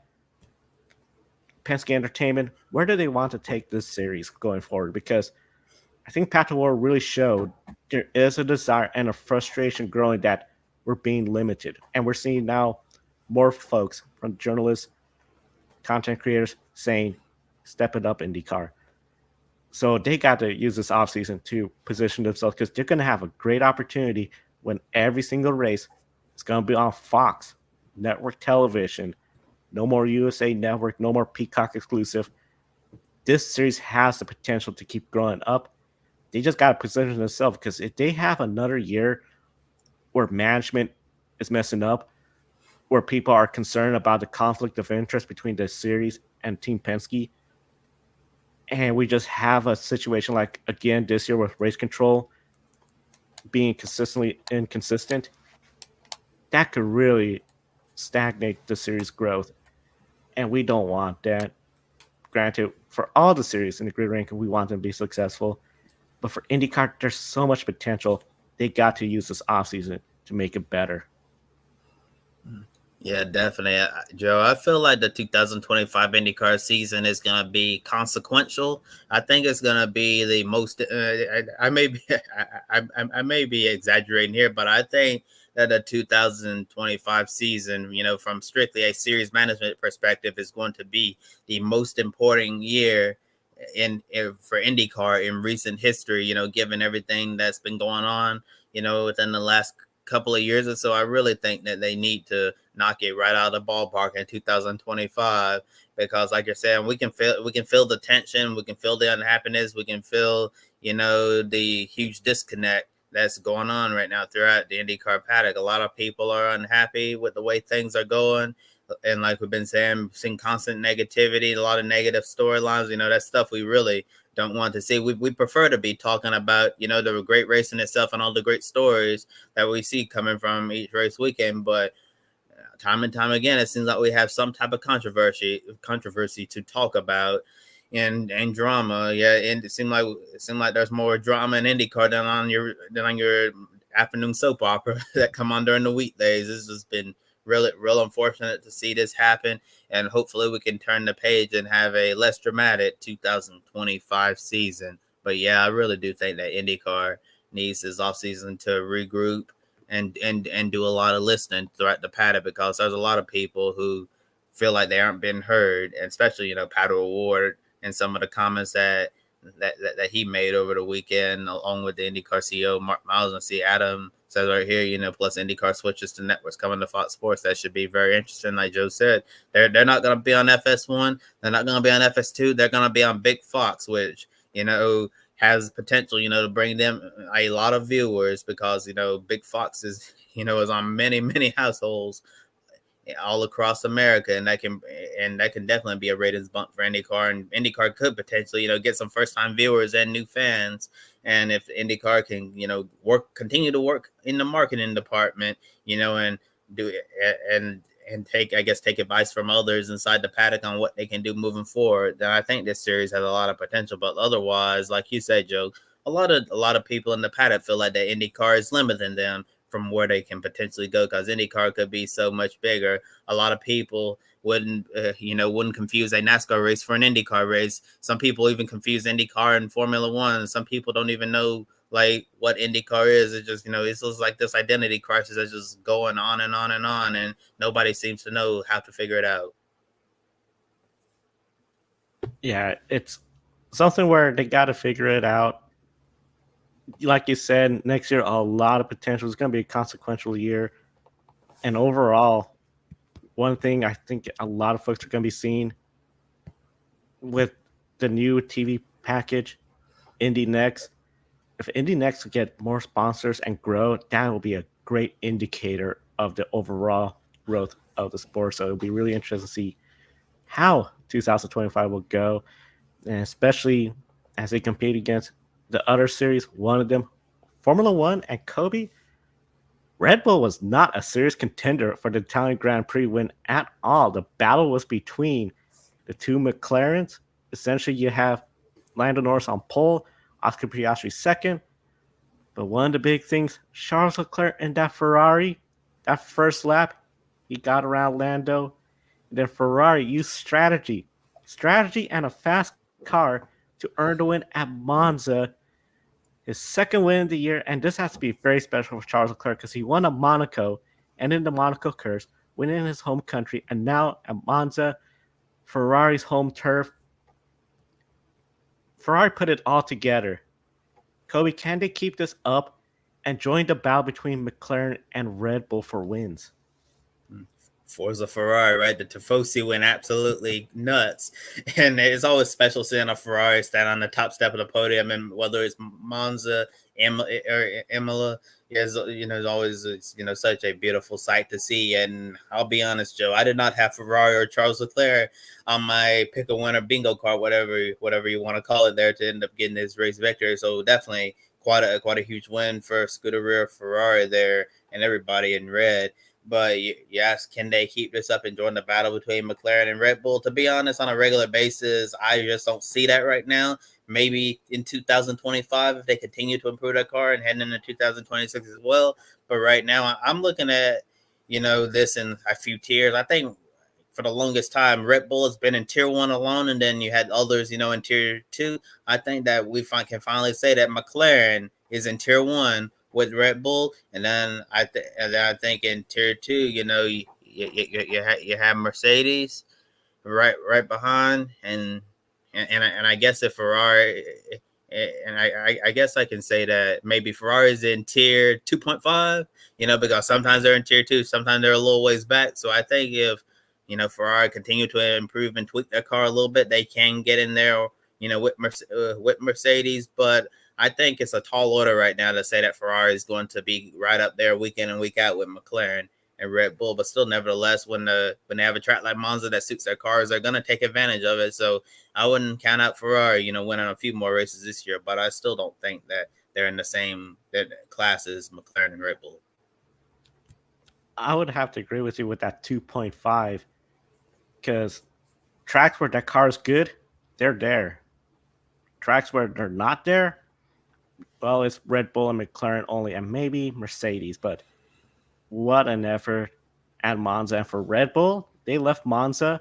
Penske Entertainment, where do they want to take this series going forward? Because I think Pato O'Ward really showed there is a desire and a frustration growing that we're being limited. And we're seeing now more folks from journalists, content creators saying, step it up, IndyCar. So they got to use this offseason to position themselves because they're going to have a great opportunity when every single race is going to be on Fox, network television, no more USA Network, no more Peacock exclusive. This series has the potential to keep growing up. They just got to position themselves because if they have another year where management is messing up, where people are concerned about the conflict of interest between the series and Team Penske, and we just have a situation like again this year with race control being consistently inconsistent, that could really stagnate the series growth. And we don't want that. Granted, for all the series in the grid ranking, we want them to be successful. But for IndyCar, there's so much potential. They got to use this offseason to make it better.
Yeah, definitely, Joe. I feel like the 2025 IndyCar season is going to be consequential. I think it's going to be the most. I may be exaggerating here, but I think that the 2025 season, from strictly a series management perspective, is going to be the most important year for IndyCar in recent history. Given everything that's been going on, within the last couple of years or so, I really think that they need to knock it right out of the ballpark in 2025 because, like you're saying, we can feel the tension, we can feel the unhappiness, we can feel the huge disconnect that's going on right now throughout the IndyCar paddock. A lot of people are unhappy with the way things are going, and like we've been saying, seeing constant negativity, a lot of negative storylines. That's stuff we really don't want to see. We prefer to be talking about, the great racing itself and all the great stories that we see coming from each race weekend. But time and time again, it seems like we have some type of controversy to talk about and drama. Yeah, and it seemed like there's more drama in IndyCar than on your afternoon soap opera that come on during the weekdays. This has been real unfortunate to see this happen, and hopefully we can turn the page and have a less dramatic 2025 season. But yeah, I really do think that IndyCar needs this offseason to regroup and do a lot of listening throughout the paddock because there's a lot of people who feel like they aren't being heard, and especially Pato O'Ward and some of the comments that he made over the weekend, along with the IndyCar CEO Marc Marquez. And see Adam says right here, plus IndyCar switches to networks coming to Fox Sports. That should be very interesting. Like Joe said, they're not going to be on FS1. They're not going to be on FS2. They're going to be on Big Fox, which has potential, to bring them a lot of viewers because, Big Fox is, is on many, many households all across America, and that can definitely be a ratings bump for IndyCar, and IndyCar could potentially, get some first time viewers and new fans. And if IndyCar can, continue to work in the marketing department, and do and take advice from others inside the paddock on what they can do moving forward, then I think this series has a lot of potential. But otherwise, like you said, Joe, a lot of people in the paddock feel like that IndyCar is limiting them from where they can potentially go, because IndyCar could be so much bigger. A lot of people wouldn't confuse a NASCAR race for an IndyCar race. Some people even confuse IndyCar and Formula One. Some people don't even know like what IndyCar is. It just, it's just like this identity crisis that's just going on and on and on, and nobody seems to know how to figure it out.
Yeah, it's something where they got to figure it out. Like you said, next year a lot of potential. It's going to be a consequential year, and overall, one thing I think a lot of folks are going to be seeing with the new TV package, Indy Next. If Indy Next will get more sponsors and grow, that will be a great indicator of the overall growth of the sport. So it'll be really interesting to see how 2025 will go, and especially as they compete against the other series. One of them, Formula One and Kobe. Red Bull was not a serious contender for the Italian Grand Prix win at all. The battle was between the two McLarens. Essentially, you have Lando Norris on pole, Oscar Piastri second. But one of the big things, Charles Leclerc in that Ferrari, that first lap, he got around Lando. And then Ferrari used strategy and a fast car to earn the win at Monza, his second win of the year. And this has to be very special for Charles Leclerc because he won at Monaco and in the Monaco curse, winning in his home country, and now at Monza, Ferrari's home turf. Ferrari put it all together. Kobe, can they keep this up and join the battle between McLaren and Red Bull for wins?
Forza Ferrari, right? The Tifosi went absolutely nuts. And it's always special seeing a Ferrari stand on the top step of the podium, and whether it's Monza, or Imola, it's always, such a beautiful sight to see. And I'll be honest, Joe, I did not have Ferrari or Charles Leclerc on my pick a winner bingo card, whatever you want to call it, there to end up getting this race victory. So definitely quite a huge win for Scuderia Ferrari there and everybody in red. But yes, can they keep this up and join the battle between McLaren and Red Bull? To be honest, on a regular basis, I just don't see that right now. Maybe in 2025, if they continue to improve their car and heading into 2026 as well. But right now, I'm looking at, this in a few tiers. I think for the longest time, Red Bull has been in tier 1 alone, and then you had others, in tier 2. I think that we can finally say that McLaren is in tier 1 with Red Bull, and then I think in tier 2, you have Mercedes right behind, and I guess if Ferrari, and I guess I can say that maybe Ferrari's in tier 2.5, because sometimes they're in tier 2, sometimes they're a little ways back. So I think if Ferrari continue to improve and tweak their car a little bit, they can get in there, with Mercedes, but I think it's a tall order right now to say that Ferrari is going to be right up there week in and week out with McLaren and Red Bull. But still, nevertheless, when they have a track like Monza that suits their cars, they're going to take advantage of it. So I wouldn't count out Ferrari, winning a few more races this year. But I still don't think that they're in the same class as McLaren and Red Bull.
I would have to agree with you with that 2.5, because tracks where that car is good, they're there. Tracks where they're not there, well, it's Red Bull and McLaren only, and maybe Mercedes. But what an effort at Monza. And for Red Bull, they left Monza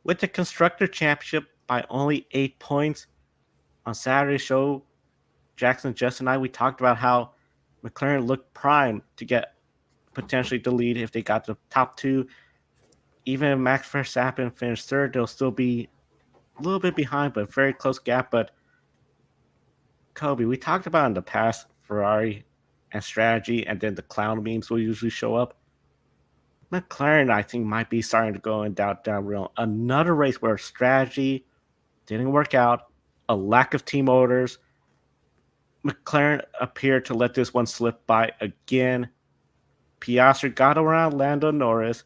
with the Constructor Championship by only 8 points. On Saturday's show, Jackson, Justin, and I, we talked about how McLaren looked prime to get potentially the lead if they got the top 2. Even if Max Verstappen finished third, they'll still be a little bit behind, but very close gap. But Kobe, we talked about in the past Ferrari and strategy, and then the clown memes will usually show up. McLaren, I think, might be starting to go in down real. Another race where strategy didn't work out, a lack of team orders. McLaren appeared to let this one slip by again. Piastri got around Lando Norris.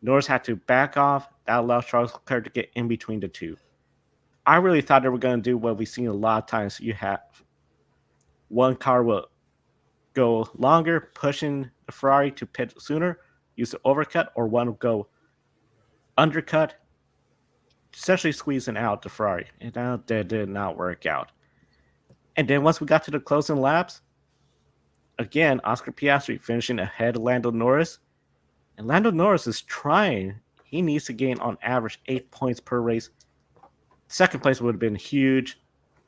Norris had to back off. That allowed Charles Leclerc to get in between the two. I really thought they were going to do what we've seen a lot of times. You have one car will go longer, pushing the Ferrari to pit sooner, use the overcut, or one will go undercut, essentially squeezing out the Ferrari. And that did not work out. And then once we got to the closing laps, again, Oscar Piastri finishing ahead of Lando Norris. And Lando Norris is trying. He needs to gain on average 8 points per race. Second place would have been huge.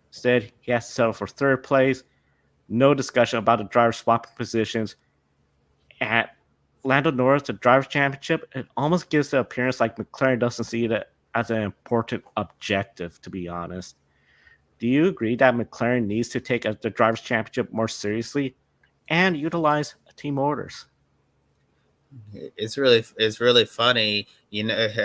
Instead, he has to settle for third place. No discussion about the driver swapping positions. At Lando Norris, the driver's championship, it almost gives the appearance like McLaren doesn't see it as an important objective, to be honest. Do you agree that McLaren needs to take the driver's championship more seriously and utilize team orders?
It's really funny,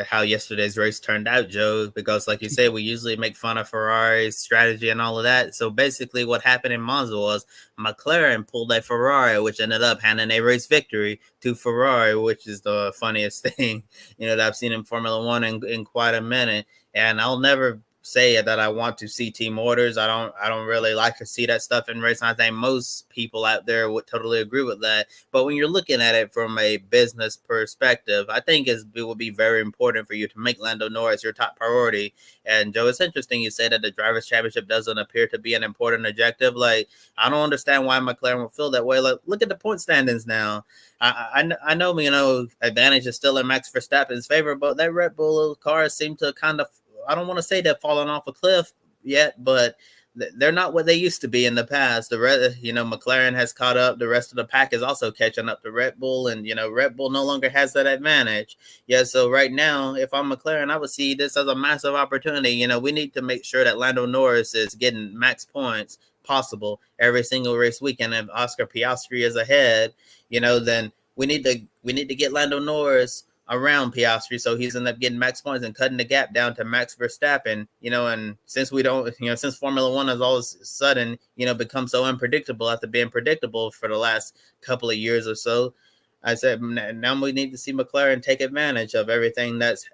how yesterday's race turned out, Joe, because like you say, we usually make fun of Ferrari's strategy and all of that. So basically what happened in Monza was McLaren pulled a Ferrari, which ended up handing a race victory to Ferrari, which is the funniest thing, that I've seen in Formula One in quite a minute. And I'll never say that I want to see team orders. I don't really like to see that stuff in racing. I think most people out there would totally agree with that. But when you're looking at it from a business perspective, I think it will be very important for you to make Lando Norris your top priority. And Joe, it's interesting you say that the drivers' championship doesn't appear to be an important objective. Like, I don't understand why McLaren will feel that way. Like, look at the point standings now. I know, advantage is still in Max Verstappen's favor, but that Red Bull car seem to kind of, I don't want to say they're falling off a cliff yet, but they're not what they used to be in the past. McLaren has caught up. The rest of the pack is also catching up to Red Bull, and Red Bull no longer has that advantage. Yeah, so right now, if I'm McLaren, I would see this as a massive opportunity. We need to make sure that Lando Norris is getting max points possible every single race weekend. If Oscar Piastri is ahead, then we need to get Lando Norris around Piastri, so he's ended up getting max points and cutting the gap down to Max Verstappen. And since since Formula One has all of a sudden, become so unpredictable after being predictable for the last couple of years or so, I said now we need to see McLaren take advantage of everything that's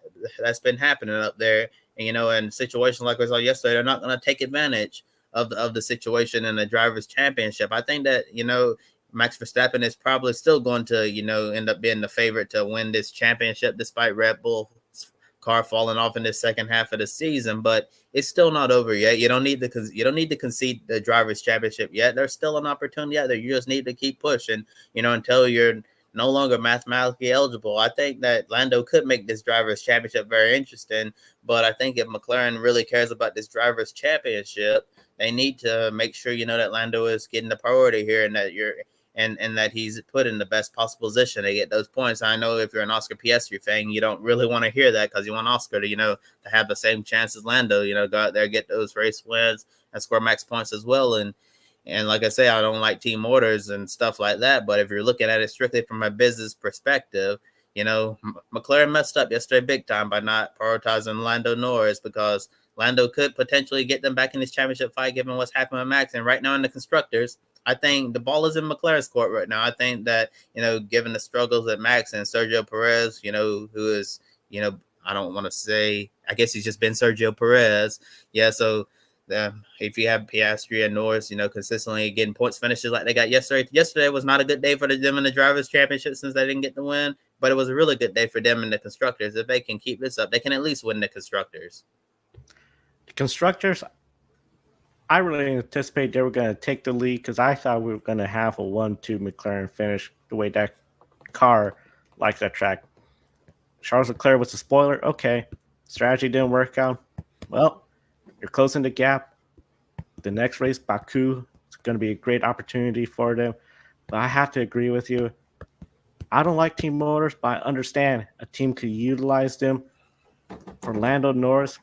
been happening up there. And in situations like we saw yesterday, they're not going to take advantage of the situation in the drivers' championship. I think that Max Verstappen is probably still going to, end up being the favorite to win this championship, despite Red Bull's car falling off in the second half of the season. But it's still not over yet. You don't need to concede the drivers' championship yet. There's still an opportunity out there. You just need to keep pushing, until you're no longer mathematically eligible. I think that Lando could make this drivers' championship very interesting. But I think if McLaren really cares about this drivers' championship, they need to make sure, that Lando is getting the priority here, and that and that he's put in the best possible position to get those points. I know if you're an Oscar Piastri fan, you don't really want to hear that, because you want Oscar to, to have the same chance as Lando, go out there, get those race wins and score max points as well. And like I say, I don't like team orders and stuff like that. But if you're looking at it strictly from a business perspective, McLaren messed up yesterday big time by not prioritizing Lando Norris, because Lando could potentially get them back in this championship fight, given what's happening with Max. And right now in the constructors, I think the ball is in McLaren's court right now. I think that, given the struggles at Max and Sergio Perez, who is, I don't want to say, I guess he's just been Sergio Perez. Yeah, so if you have Piastri and Norris, consistently getting points finishes like they got yesterday. Yesterday was not a good day for them in the Drivers' Championship, since they didn't get the win, but it was a really good day for them in the Constructors. If they can keep this up, they can at least win the Constructors.
The Constructors, I really anticipate they were going to take the lead, because I thought we were going to have a 1-2 McLaren finish, the way that car likes that track. Charles Leclerc was a spoiler. Okay, strategy didn't work out. Well, you're closing the gap. The next race, Baku, is going to be a great opportunity for them. But I have to agree with you. I don't like team motors, but I understand a team could utilize them. For Lando Norris,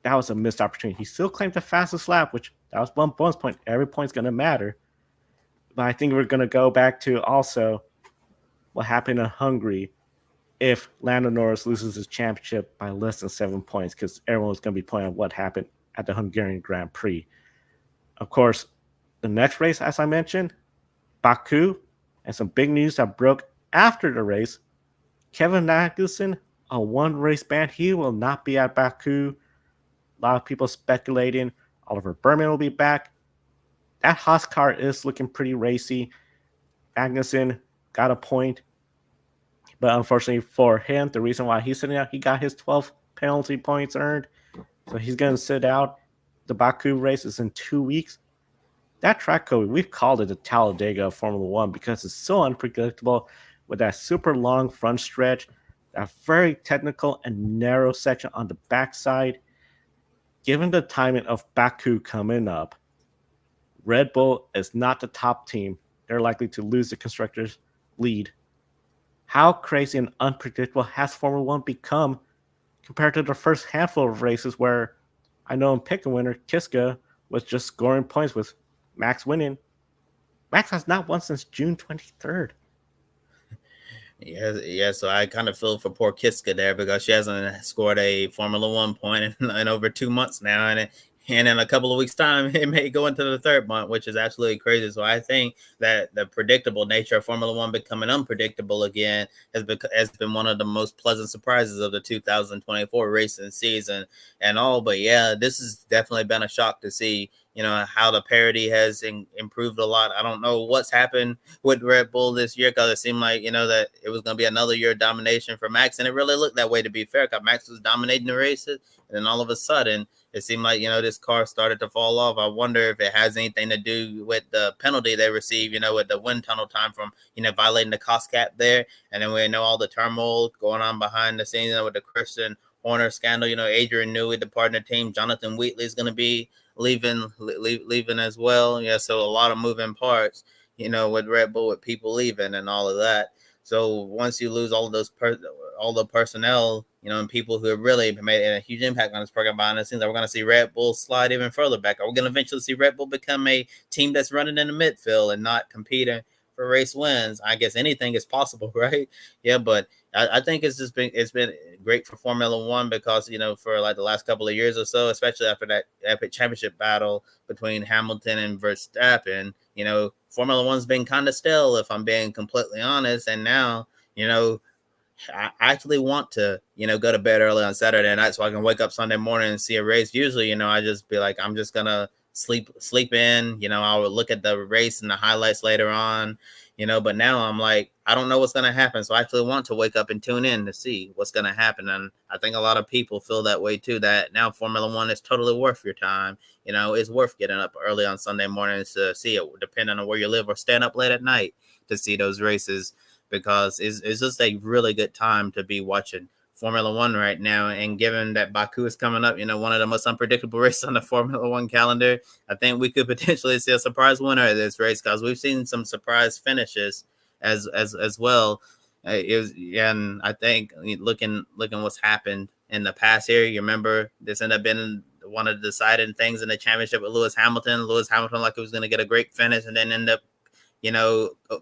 that was a missed opportunity. He still claimed the fastest lap, which that was one bonus point. Every point's going to matter. But I think we're going to go back to also what happened in Hungary if Lando Norris loses his championship by less than 7 points, because everyone's going to be pointing out what happened at the Hungarian Grand Prix. Of course, the next race, as I mentioned, Baku, and some big news that broke after the race. Kevin Magnussen, a one-race ban, he will not be at Baku. A lot of people speculating Oliver Berman will be back. That Haas car is looking pretty racy. Magnussen got a point, but unfortunately for him, the reason why he's sitting out, he got his 12 penalty points earned, so he's going to sit out. The Baku race is in 2 weeks. That track code, we've called it the Talladega of Formula One because it's so unpredictable with that super long front stretch, that very technical and narrow section on the backside. Given the timing of Baku coming up, Red Bull is not the top team. They're likely to lose the constructors' lead. How crazy and unpredictable has Formula One become compared to the first handful of races where I know in Pecco winner, Kiska was just scoring points with Max winning. Max has not won since June 23rd.
Yeah. So I kind of feel for poor Kiska there because she hasn't scored a Formula One point in over 2 months now, and in a couple of weeks' time, it may go into the third month, which is absolutely crazy. So I think that the predictable nature of Formula One becoming unpredictable again has been one of the most pleasant surprises of the 2024 racing season and all. But yeah, this has definitely been a shock to see, how the parity has improved a lot. I don't know what's happened with Red Bull this year because it seemed like, that it was going to be another year of domination for Max. And it really looked that way, to be fair, because Max was dominating the races. And then all of a sudden, it seemed like, this car started to fall off. I wonder if it has anything to do with the penalty they received, with the wind tunnel time from, violating the cost cap there. And then we know all the turmoil going on behind the scenes, with the Christian Horner scandal. Adrian Newey departing the team. Jonathan Wheatley is going to be leaving as well. Yeah, so a lot of moving parts, with Red Bull, with people leaving and all of that. So once you lose all of those all the personnel, and people who have really made a huge impact on this program behind the scenes, we're going to see Red Bull slide even further back. Are we going to eventually see Red Bull become a team that's running in the midfield and not competing for race wins? I guess anything is possible, right? Yeah, but I think it's been great for Formula One because, for like the last couple of years or so, especially after that epic championship battle between Hamilton and Verstappen, Formula One's been kind of stale, if I'm being completely honest. And now, I actually want to, go to bed early on Saturday night so I can wake up Sunday morning and see a race. Usually, I just be like, I'm just going to sleep in, I would look at the race and the highlights later on, but now I'm like, I don't know what's going to happen. So I actually want to wake up and tune in to see what's going to happen. And I think a lot of people feel that way too, that now Formula One is totally worth your time. It's worth getting up early on Sunday mornings to see it, depending on where you live, or staying up late at night to see those races, because it's just a really good time to be watching Formula One right now. And given that Baku is coming up, one of the most unpredictable races on the Formula One calendar, I think we could potentially see a surprise winner of this race, because we've seen some surprise finishes as well. And I think looking what's happened in the past here, you remember this ended up being one of the deciding things in the championship with Lewis Hamilton. Lewis Hamilton, like, it was going to get a great finish, and then end up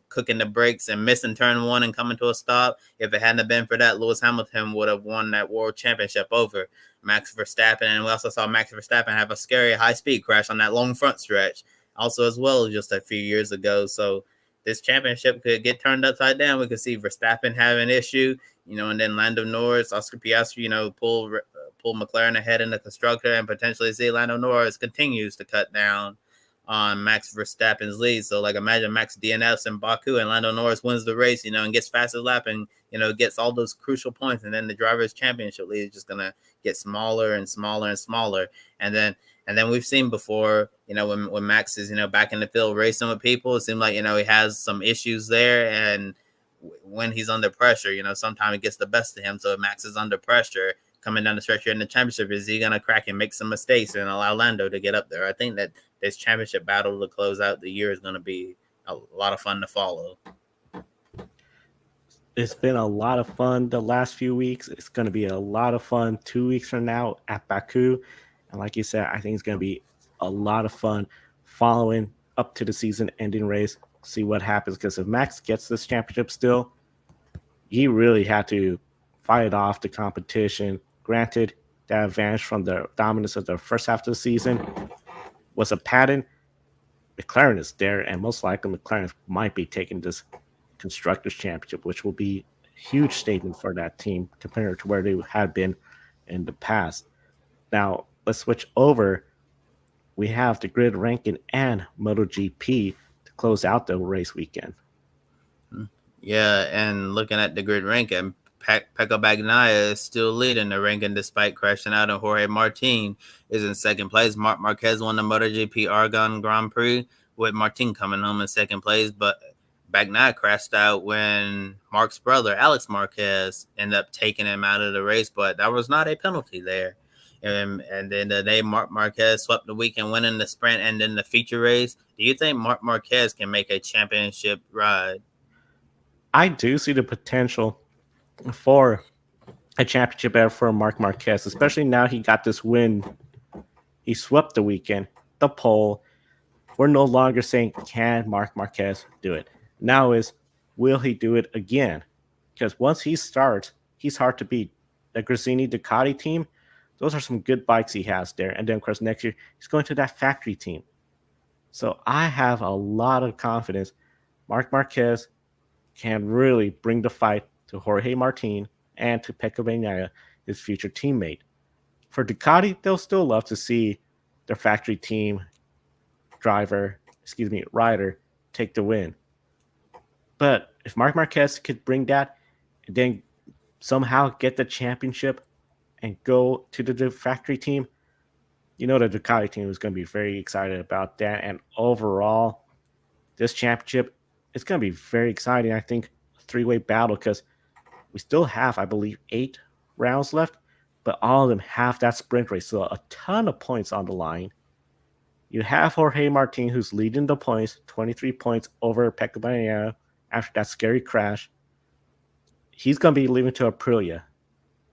cooking the brakes and missing turn one and coming to a stop. If it hadn't been for that, Lewis Hamilton would have won that world championship over Max Verstappen. And we also saw Max Verstappen have a scary high-speed crash on that long front stretch also as well, just a few years ago. So this championship could get turned upside down. We could see Verstappen have an issue, and then Lando Norris, Oscar Piastri, pull McLaren ahead in the constructor, and potentially see Lando Norris continues to cut down on Max Verstappen's lead. So, like, imagine Max DNFs in Baku and Lando Norris wins the race, and gets fastest lap and, gets all those crucial points. And then the driver's championship lead is just going to get smaller and smaller and smaller. And then we've seen before, when Max is, back in the field racing with people, it seems like, he has some issues there. And when he's under pressure, sometimes it gets the best of him. So if Max is under pressure coming down the stretch here in the championship, is he going to crack and make some mistakes and allow Lando to get up there? I think that this championship battle to close out the year is going to be a lot of fun to follow.
It's been a lot of fun the last few weeks. It's going to be a lot of fun 2 weeks from now at Baku. And like you said, I think it's going to be a lot of fun following up to the season ending race, see what happens. Because if Max gets this championship still, he really had to fight off the competition. Granted, that advantage from the dominance of the first half of the season was a pattern. McLaren is there, and most likely McLaren might be taking this Constructors' Championship, which will be a huge statement for that team compared to where they had been in the past. Now, let's switch over. We have the grid ranking and MotoGP to close out the race weekend.
Yeah, and looking at the grid ranking, Pecco Bagnaia is still leading the ranking despite crashing out, and Jorge Martin is in second place. Marc Marquez won the MotoGP Aragon Grand Prix, with Martin coming home in second place, but Bagnaia crashed out when Marc's brother, Alex Marquez, ended up taking him out of the race, but there was not a penalty there. And then the day Marc Marquez swept the weekend, winning the sprint and then the feature race. Do you think Marc Marquez can make a championship ride?
I do see the potential for a championship ever for Marc Marquez, especially now he got this win. He swept the weekend, the pole. We're no longer saying, can Marc Marquez do it? Now is, will he do it again? Because once he starts, he's hard to beat. The Gresini Ducati team, those are some good bikes he has there. And then, of course, next year, he's going to that factory team. So I have a lot of confidence Marc Marquez can really bring the fight to Jorge Martin and to Pecco Bagnaia, his future teammate. For Ducati, they'll still love to see their factory team rider take the win. But if Marc Marquez could bring that and then somehow get the championship and go to the factory team, the Ducati team is going to be very excited about that. And overall, this championship is going to be very exciting. I think a three-way battle because we still have, I believe, 8 rounds left, but all of them have that sprint race. So a ton of points on the line. You have Jorge Martin, who's leading the points, 23 points over Pecco Bagnaia after that scary crash. He's going to be leaving to Aprilia.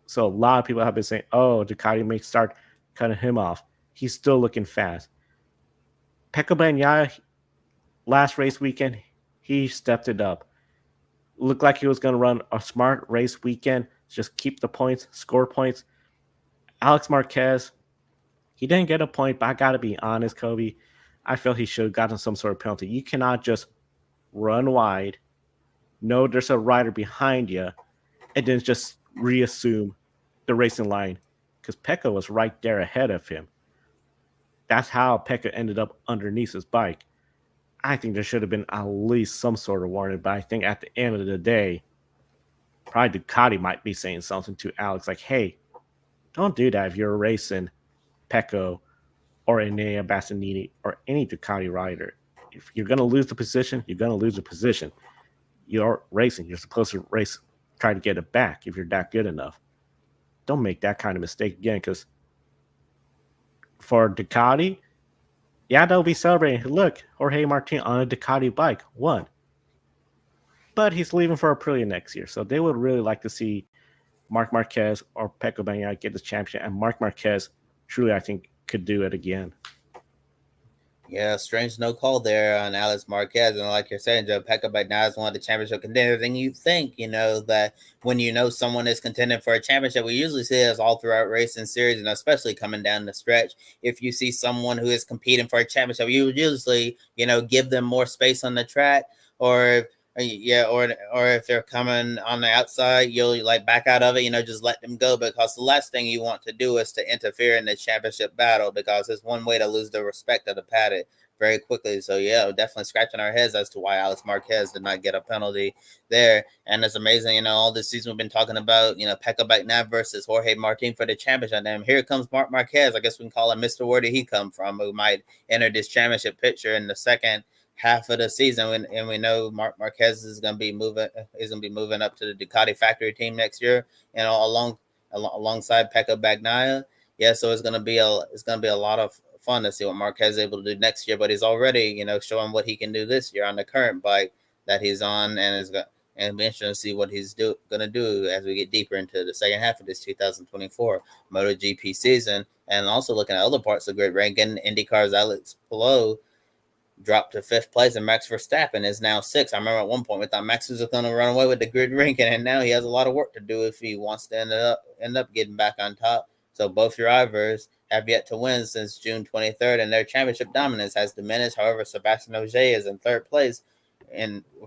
So a lot of people have been saying, oh, Ducati may start cutting him off. He's still looking fast. Pecco Bagnaia, last race weekend, he stepped it up. Looked like he was going to run a smart race weekend, just keep the points, score points. Alex Marquez, he didn't get a point, but I got to be honest, Kobe. I feel he should have gotten some sort of penalty. You cannot just run wide, know there's a rider behind you, and then just reassume the racing line because Pecco was right there ahead of him. That's how Pecco ended up underneath his bike. I think there should have been at least some sort of warning, but I think at the end of the day, probably Ducati might be saying something to Alex like, hey, don't do that if you're racing Pecco or Enea Bastianini or any Ducati rider. If you're going to lose the position, you're going to lose the position. You're racing. You're supposed to race, try to get it back if you're that good enough. Don't make that kind of mistake again because for Ducati, yeah, they'll be celebrating. Look, Jorge Martin on a Ducati bike won. But he's leaving for Aprilia next year. So they would really like to see Marc Marquez or Pecco Bagnaia get the championship. And Marc Marquez truly, I think, could do it again.
Yeah, strange no call there on Alex Marquez. And like you're saying, Joe, Pecco Bagnaia is one of the championship contenders. And you think, that when someone is contending for a championship, we usually see this all throughout racing series, and especially coming down the stretch. If you see someone who is competing for a championship, you usually, give them more space on the track, or if they're coming on the outside, you'll back out of it, just let them go, because the last thing you want to do is to interfere in the championship battle, because it's one way to lose the respect of the paddock very quickly. So yeah, definitely scratching our heads as to why Alex Marquez did not get a penalty there. And it's amazing, all this season we've been talking about, Pecco Bagnaia versus Jorge Martin for the championship. And here comes Marc Marquez. I guess we can call him Mr. Where did he come from, who might enter this championship picture in the second half of the season, and we know Marc Marquez is going to be moving up to the Ducati factory team next year, and alongside Pecco Bagnaia. Yeah, so it's going to be a lot of fun to see what Marquez is able to do next year. But he's already showing what he can do this year on the current bike that he's on, and it'll be interesting to see what he's going to do as we get deeper into the second half of this 2024 MotoGP season. And also looking at other parts of the grid ranking, IndyCar's Alex Palou dropped to 5th place, and Max Verstappen is now 6th. I remember at one point we thought Max was going to run away with the grid ranking, and now he has a lot of work to do if he wants to end up getting back on top So both drivers have yet to win since June 23rd, and their championship dominance has diminished. However, Sebastian Ogier is in third place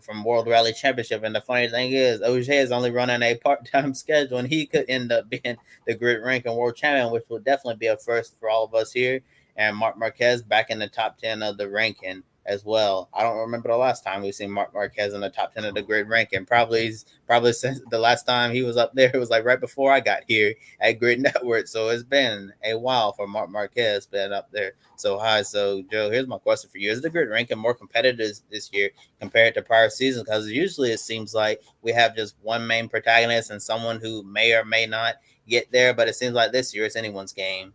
from World Rally Championship. And the funny thing is, Ogier is only running a part-time schedule, and he could end up being the grid ranking world champion, which will definitely be a first for all of us here. And Marc Marquez back in the top 10 of the ranking as well. I don't remember the last time we've seen Marc Marquez in the top 10 of the grid ranking. Probably since the last time he was up there, it was like right before I got here at Grid Network. So it's been a while for Marc Marquez been up there so high. So Joe, here's my question for you: is the grid ranking more competitive this year compared to prior seasons? Because usually it seems like we have just one main protagonist and someone who may or may not get there, but it seems like this year it's anyone's game.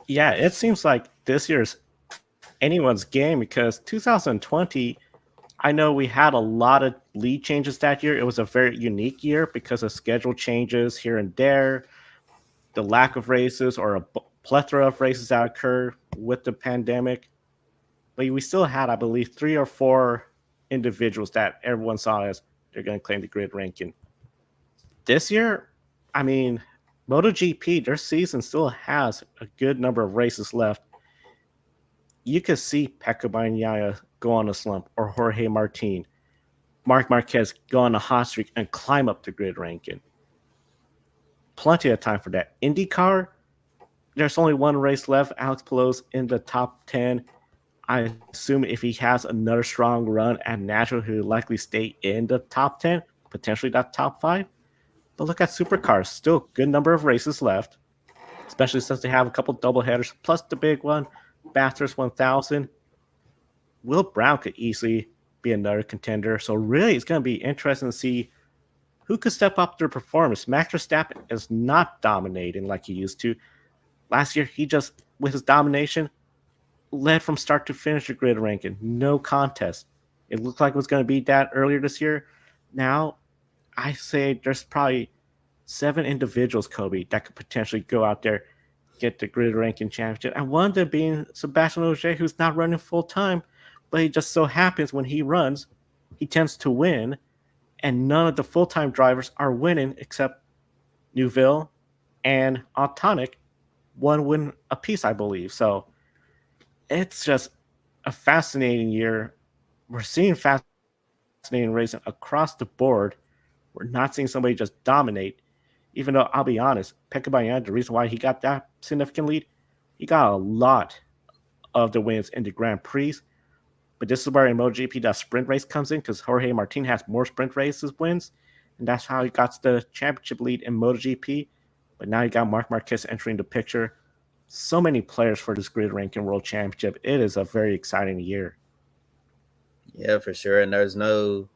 Yeah, it seems like this year's anyone's game because 2020, I know we had a lot of lead changes that year. It was a very unique year because of schedule changes here and there, the lack of races or a plethora of races that occurred with the pandemic. But we still had, I believe, 3 or 4 individuals that everyone saw as they're going to claim the grid ranking. This year, I mean, MotoGP, their season still has a good number of races left. You could see Pecco Bagnaia go on a slump or Jorge Martin, Marc Marquez go on a hot streak and climb up the grid ranking. Plenty of time for that. IndyCar, there's only one race left. Alex Palou's in the top 10. I assume if he has another strong run at Nashville, he'll likely stay in the top 10, potentially that top 5. But look at supercars, still good number of races left, especially since they have a couple double headers, plus the big one, Bathurst 1000. Will Brown could easily be another contender. So really, it's going to be interesting to see who could step up their performance. Max Verstappen is not dominating like he used to. Last year, he just, with his domination, led from start to finish the grid ranking. No contest. It looked like it was going to be that earlier this year. Now, I say there's probably 7 individuals, Kobe, that could potentially go out there, get the grid ranking championship. And one of them being Sebastian Ogier, who's not running full time, but it just so happens when he runs, he tends to win. And none of the full time drivers are winning except Neuville and Autonic, 1 win apiece, I believe. So it's just a fascinating year. We're seeing fascinating racing across the board. We're not seeing somebody just dominate. Even though I'll be honest, Pecco Bagnaia, the reason why he got that significant lead, he got a lot of the wins in the Grand Prix. But this is where in MotoGP that sprint race comes in because Jorge Martin has more sprint races wins, and that's how he got the championship lead in MotoGP. But now you got Marc Marquez entering the picture. So many players for this grid ranking world championship. It is a very exciting year.
Yeah, for sure. And there's no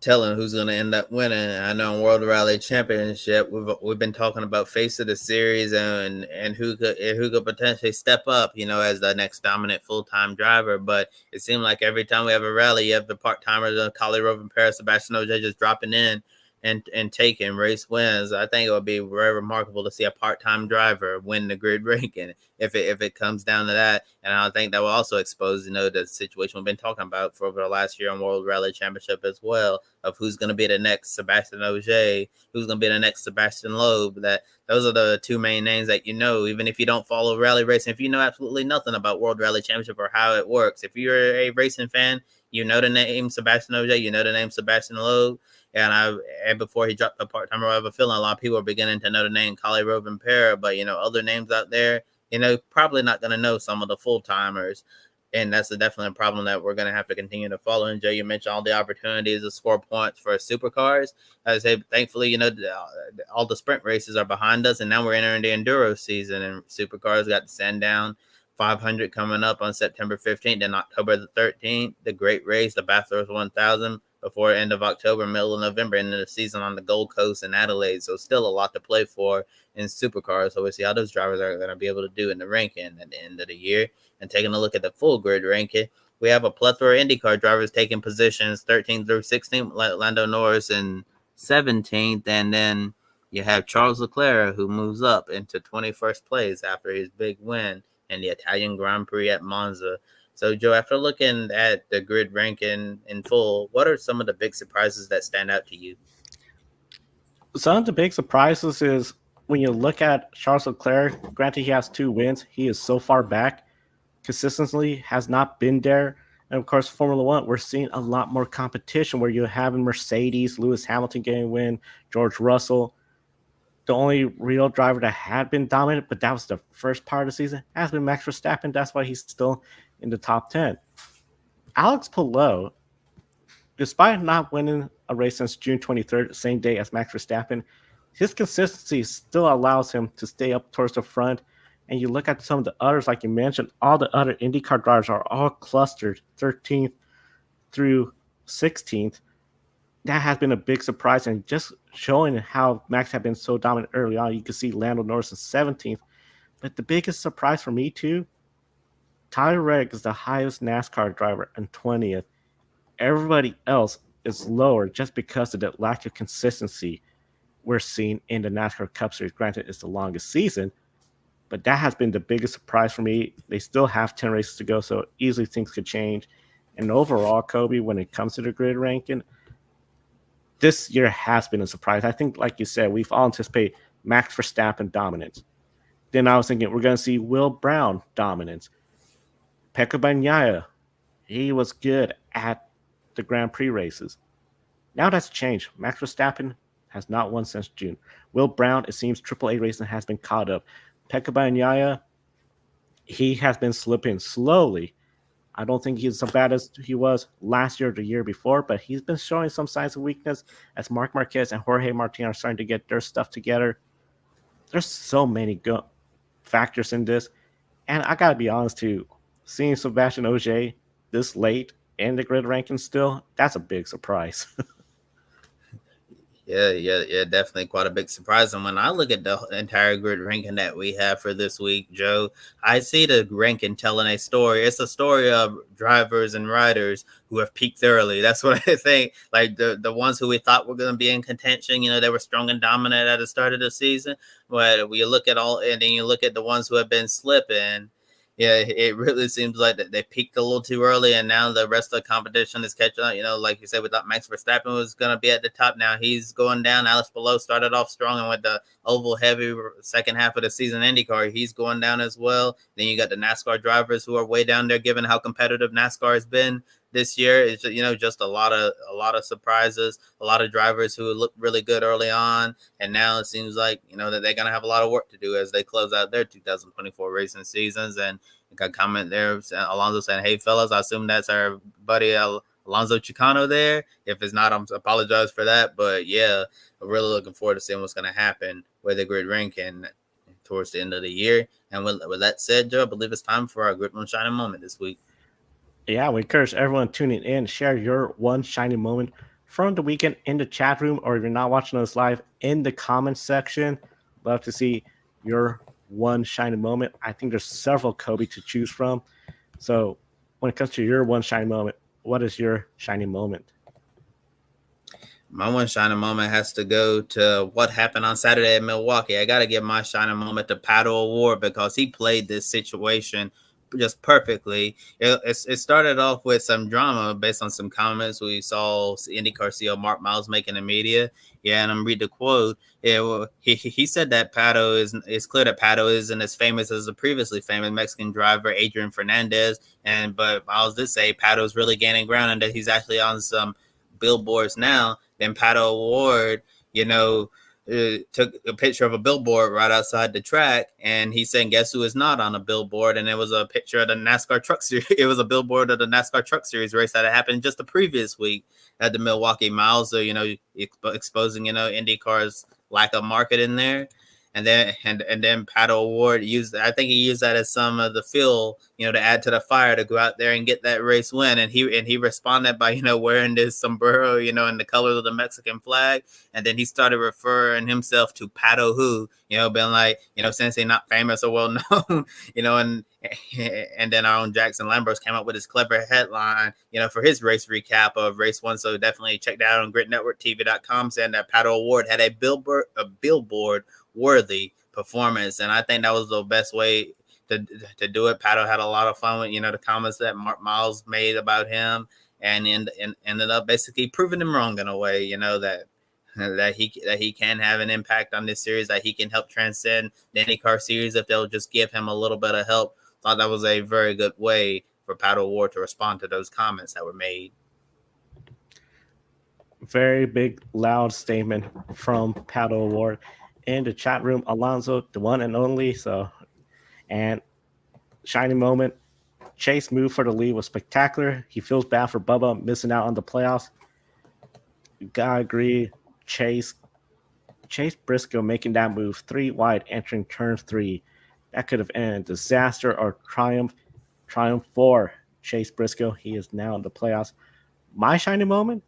telling who's going to end up winning. I know in World Rally Championship, we've been talking about face of the series and who could potentially step up, as the next dominant full time driver. But it seemed like every time we have a rally, you have the part timers, Collie Rovanperä, Sebastian Ogier just dropping in and taking race wins. I think it would be very remarkable to see a part-time driver win the grid ranking if it comes down to that. And I think that will also expose, the situation we've been talking about for over the last year on World Rally Championship as well, of who's going to be the next Sebastian Ogier, who's going to be the next Sebastian Loeb. That those are the 2 main names that even if you don't follow rally racing, if you know absolutely nothing about World Rally Championship or how it works, if you're a racing fan, you know the name Sebastian Ogier, you know the name Sebastian Loeb. And before he dropped the part-timer, I have a feeling a lot of people are beginning to know the name Collie Rovanperä, but other names out there, probably not going to know some of the full-timers. And that's definitely a problem that we're going to have to continue to follow. And Joe, you mentioned all the opportunities to score points for supercars. I say, thankfully, all the sprint races are behind us, and now we're entering the enduro season. And supercars got the Sandown 500 coming up on September 15th and October the 13th. The Great Race, the Bathurst 1000. Before end of October, middle of November, into the season on the Gold Coast and Adelaide. So still a lot to play for in supercars. So we'll see how those drivers are going to be able to do in the ranking at the end of the year. And taking a look at the full grid ranking, we have a plethora of IndyCar drivers taking positions 13th through 16th, Lando Norris in 17th. And then you have Charles Leclerc, who moves up into 21st place after his big win in the Italian Grand Prix at Monza. So, Joe, after looking at the grid ranking in full, what are some of the big surprises that stand out to you?
Some of the big surprises is when you look at Charles Leclerc, granted he has 2 wins, he is so far back. Consistently has not been there. And of course, Formula One, we're seeing a lot more competition where you have Mercedes, Lewis Hamilton getting a win, George Russell. The only real driver that had been dominant, but that was the first part of the season, has been Max Verstappen. That's why he's still in the top 10. Alex Palou, despite not winning a race since June 23rd, same day as Max Verstappen, his consistency still allows him to stay up towards the front. And you look at some of the others, like you mentioned, all the other IndyCar drivers are all clustered 13th through 16th. That has been a big surprise, and just showing how Max had been so dominant early on. You can see Lando Norris in 17th. But the biggest surprise for me, too, Tyler Reddick is the highest NASCAR driver in 20th. Everybody else is lower just because of the lack of consistency we're seeing in the NASCAR Cup Series. Granted, it's the longest season, but that has been the biggest surprise for me. They still have 10 races to go, so easily things could change. And overall, Kobe, when it comes to the grid ranking, this year has been a surprise. I think, like you said, we've all anticipated Max Verstappen dominance. Then I was thinking we're going to see Will Brown dominance. Pecco Bagnaia, he was good at the Grand Prix races. Now that's changed. Max Verstappen has not won since June. Will Brown, it seems AAA racing has been caught up. Pecco Bagnaia, he has been slipping slowly. I don't think he's as bad as he was last year or the year before, but he's been showing some signs of weakness as Marc Marquez and Jorge Martin are starting to get their stuff together. There's so many factors in this. And I got to be honest, too, seeing Sebastian Ogier this late in the grid ranking still, that's a big surprise.
Yeah, definitely quite a big surprise. And when I look at the entire grid ranking that we have for this week, Joe, I see the ranking telling a story. It's a story of drivers and riders who have peaked early. That's what I think. Like the ones who we thought were going to be in contention, they were strong and dominant at the start of the season. But when you look at and then you look at the ones who have been slipping, yeah, it really seems like that they peaked a little too early, and now the rest of the competition is catching up. Like you said, we thought Max Verstappen was going to be at the top. Now he's going down. Alex Palou started off strong, and with the oval heavy second half of the season IndyCar, he's going down as well. Then you got the NASCAR drivers who are way down there, given how competitive NASCAR has been this year. It's just a lot of surprises, a lot of drivers who look really good early on, and now it seems like that they're gonna have a lot of work to do as they close out their 2024 racing seasons. And I got a comment there, Alonso saying, "Hey fellas, I assume that's our buddy Alonso Chicano there. If it's not, I apologize for that. But yeah, I'm really looking forward to seeing what's gonna happen with the grid ranking towards the end of the year. And with that said, Joe, I believe it's time for our Grid One Shining Moment this week.
Yeah, we encourage everyone tuning in. Share your one shining moment from the weekend in the chat room, or if you're not watching us live, in the comments section. Love to see your one shining moment. I think there's several Kobe to choose from. So when it comes to your one shining moment, what is your shining moment?
My one shining moment has to go to what happened on Saturday at Milwaukee. I got to give my shining moment to Pato O'Ward because he played this situation just perfectly. It started off with some drama based on some comments we saw IndyCar CEO Mark Miles making in the media. Yeah, and I'm read the quote. He said that it's clear that Pato isn't as famous as the previously famous Mexican driver Adrian Fernandez, but Miles did say Pato's really gaining ground and that he's actually on some billboards now. Then Pato O'Ward, took a picture of a billboard right outside the track, and he's saying, "Guess who is not on a billboard?" And it was a picture of the NASCAR Truck Series. It was a billboard of the NASCAR Truck Series race that had happened just the previous week at the Milwaukee Mile. So exposing IndyCar's lack of market in there. And then Pato O'Ward used that as some of the fuel, to add to the fire to go out there and get that race win. And he responded by, wearing this sombrero, in the colors of the Mexican flag. And then he started referring himself to Pato who, being like, since he's not famous or well known, and then our own Jackson Lambros came up with his clever headline, for his race recap of race one. So definitely check that out on gridnetworktv.com, saying that Pato O'Ward had a billboard worthy performance, and I think that was the best way to do it. Pato had a lot of fun with the comments that Mark Miles made about him, and ended up basically proving him wrong in a way. That that he can have an impact on this series, that he can help transcend the IndyCar series if they'll just give him a little bit of help. Thought that was a very good way for Pato O'Ward to respond to those comments that were made.
Very big, loud statement from Pato O'Ward. In the chat room, Alonso, the one and only. And shining moment, Chase move for the lead was spectacular. He feels bad for Bubba missing out on the playoffs. Gotta agree, Chase Briscoe making that move 3 wide entering turn 3. That could have ended disaster or triumph. Triumph for Chase Briscoe. He is now in the playoffs. My shining moment,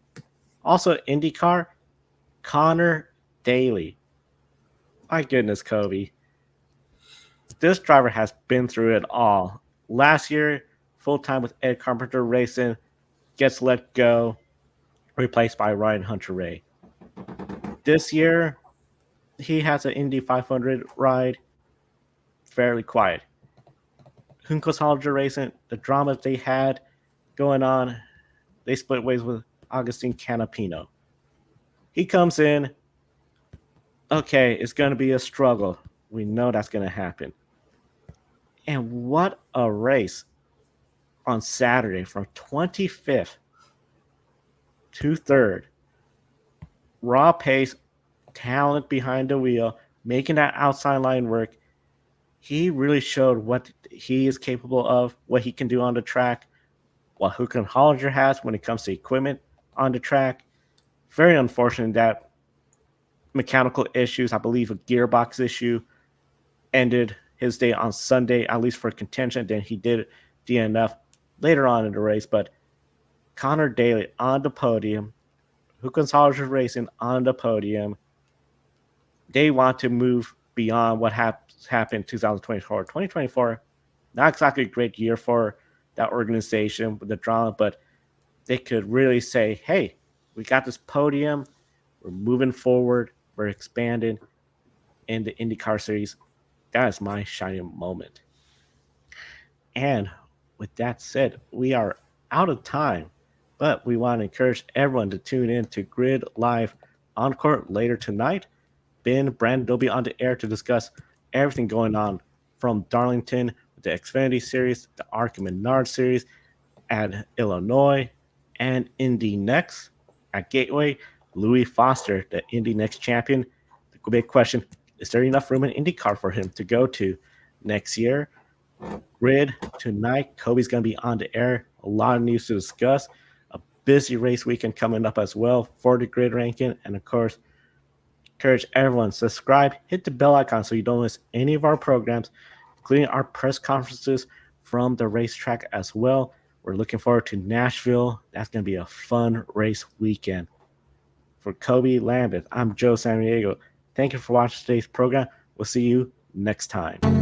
also IndyCar, Connor Daly. My goodness, Kobe. This driver has been through it all. Last year, full-time with Ed Carpenter Racing, gets let go, replaced by Ryan Hunter-Reay. This year, he has an Indy 500 ride, fairly quiet. Juncos Hollinger Racing, the dramas they had going on, they split ways with Agustin Canapino. He comes in, okay, it's going to be a struggle. We know that's going to happen. And what a race on Saturday from 25th to 3rd. Raw pace, talent behind the wheel, making that outside line work. He really showed what he is capable of, what he can do on the track, what Håkan Hollinger has when it comes to equipment on the track. Very unfortunate that mechanical issues, I believe a gearbox issue, ended his day on Sunday, at least for contention. Then he did DNF later on in the race. But Connor Daly on the podium, Håkan Hollinger Racing on the podium. They want to move beyond what happened in 2024. 2024, not exactly a great year for that organization with the drama, but they could really say, hey, we got this podium, we're moving forward, we're expanding in the IndyCar series. That is my shining moment. And with that said, we are out of time, but we want to encourage everyone to tune in to Grid Live Encore later tonight. Ben, Brandon, they'll be on the air to discuss everything going on from Darlington with the Xfinity Series, the ARC and Menard Series at Illinois, and Indy Next at Gateway. Louis Foster, the Indy Next champion. The big question, is there enough room in IndyCar for him to go to next year? Grid tonight, Kobe's going to be on the air. A lot of news to discuss. A busy race weekend coming up as well for the grid ranking. And of course, encourage everyone, subscribe, hit the bell icon so you don't miss any of our programs, including our press conferences from the racetrack as well. We're looking forward to Nashville. That's going to be a fun race weekend. For Kobe Lambeth, I'm Joe San Diego. Thank you for watching today's program. We'll see you next time.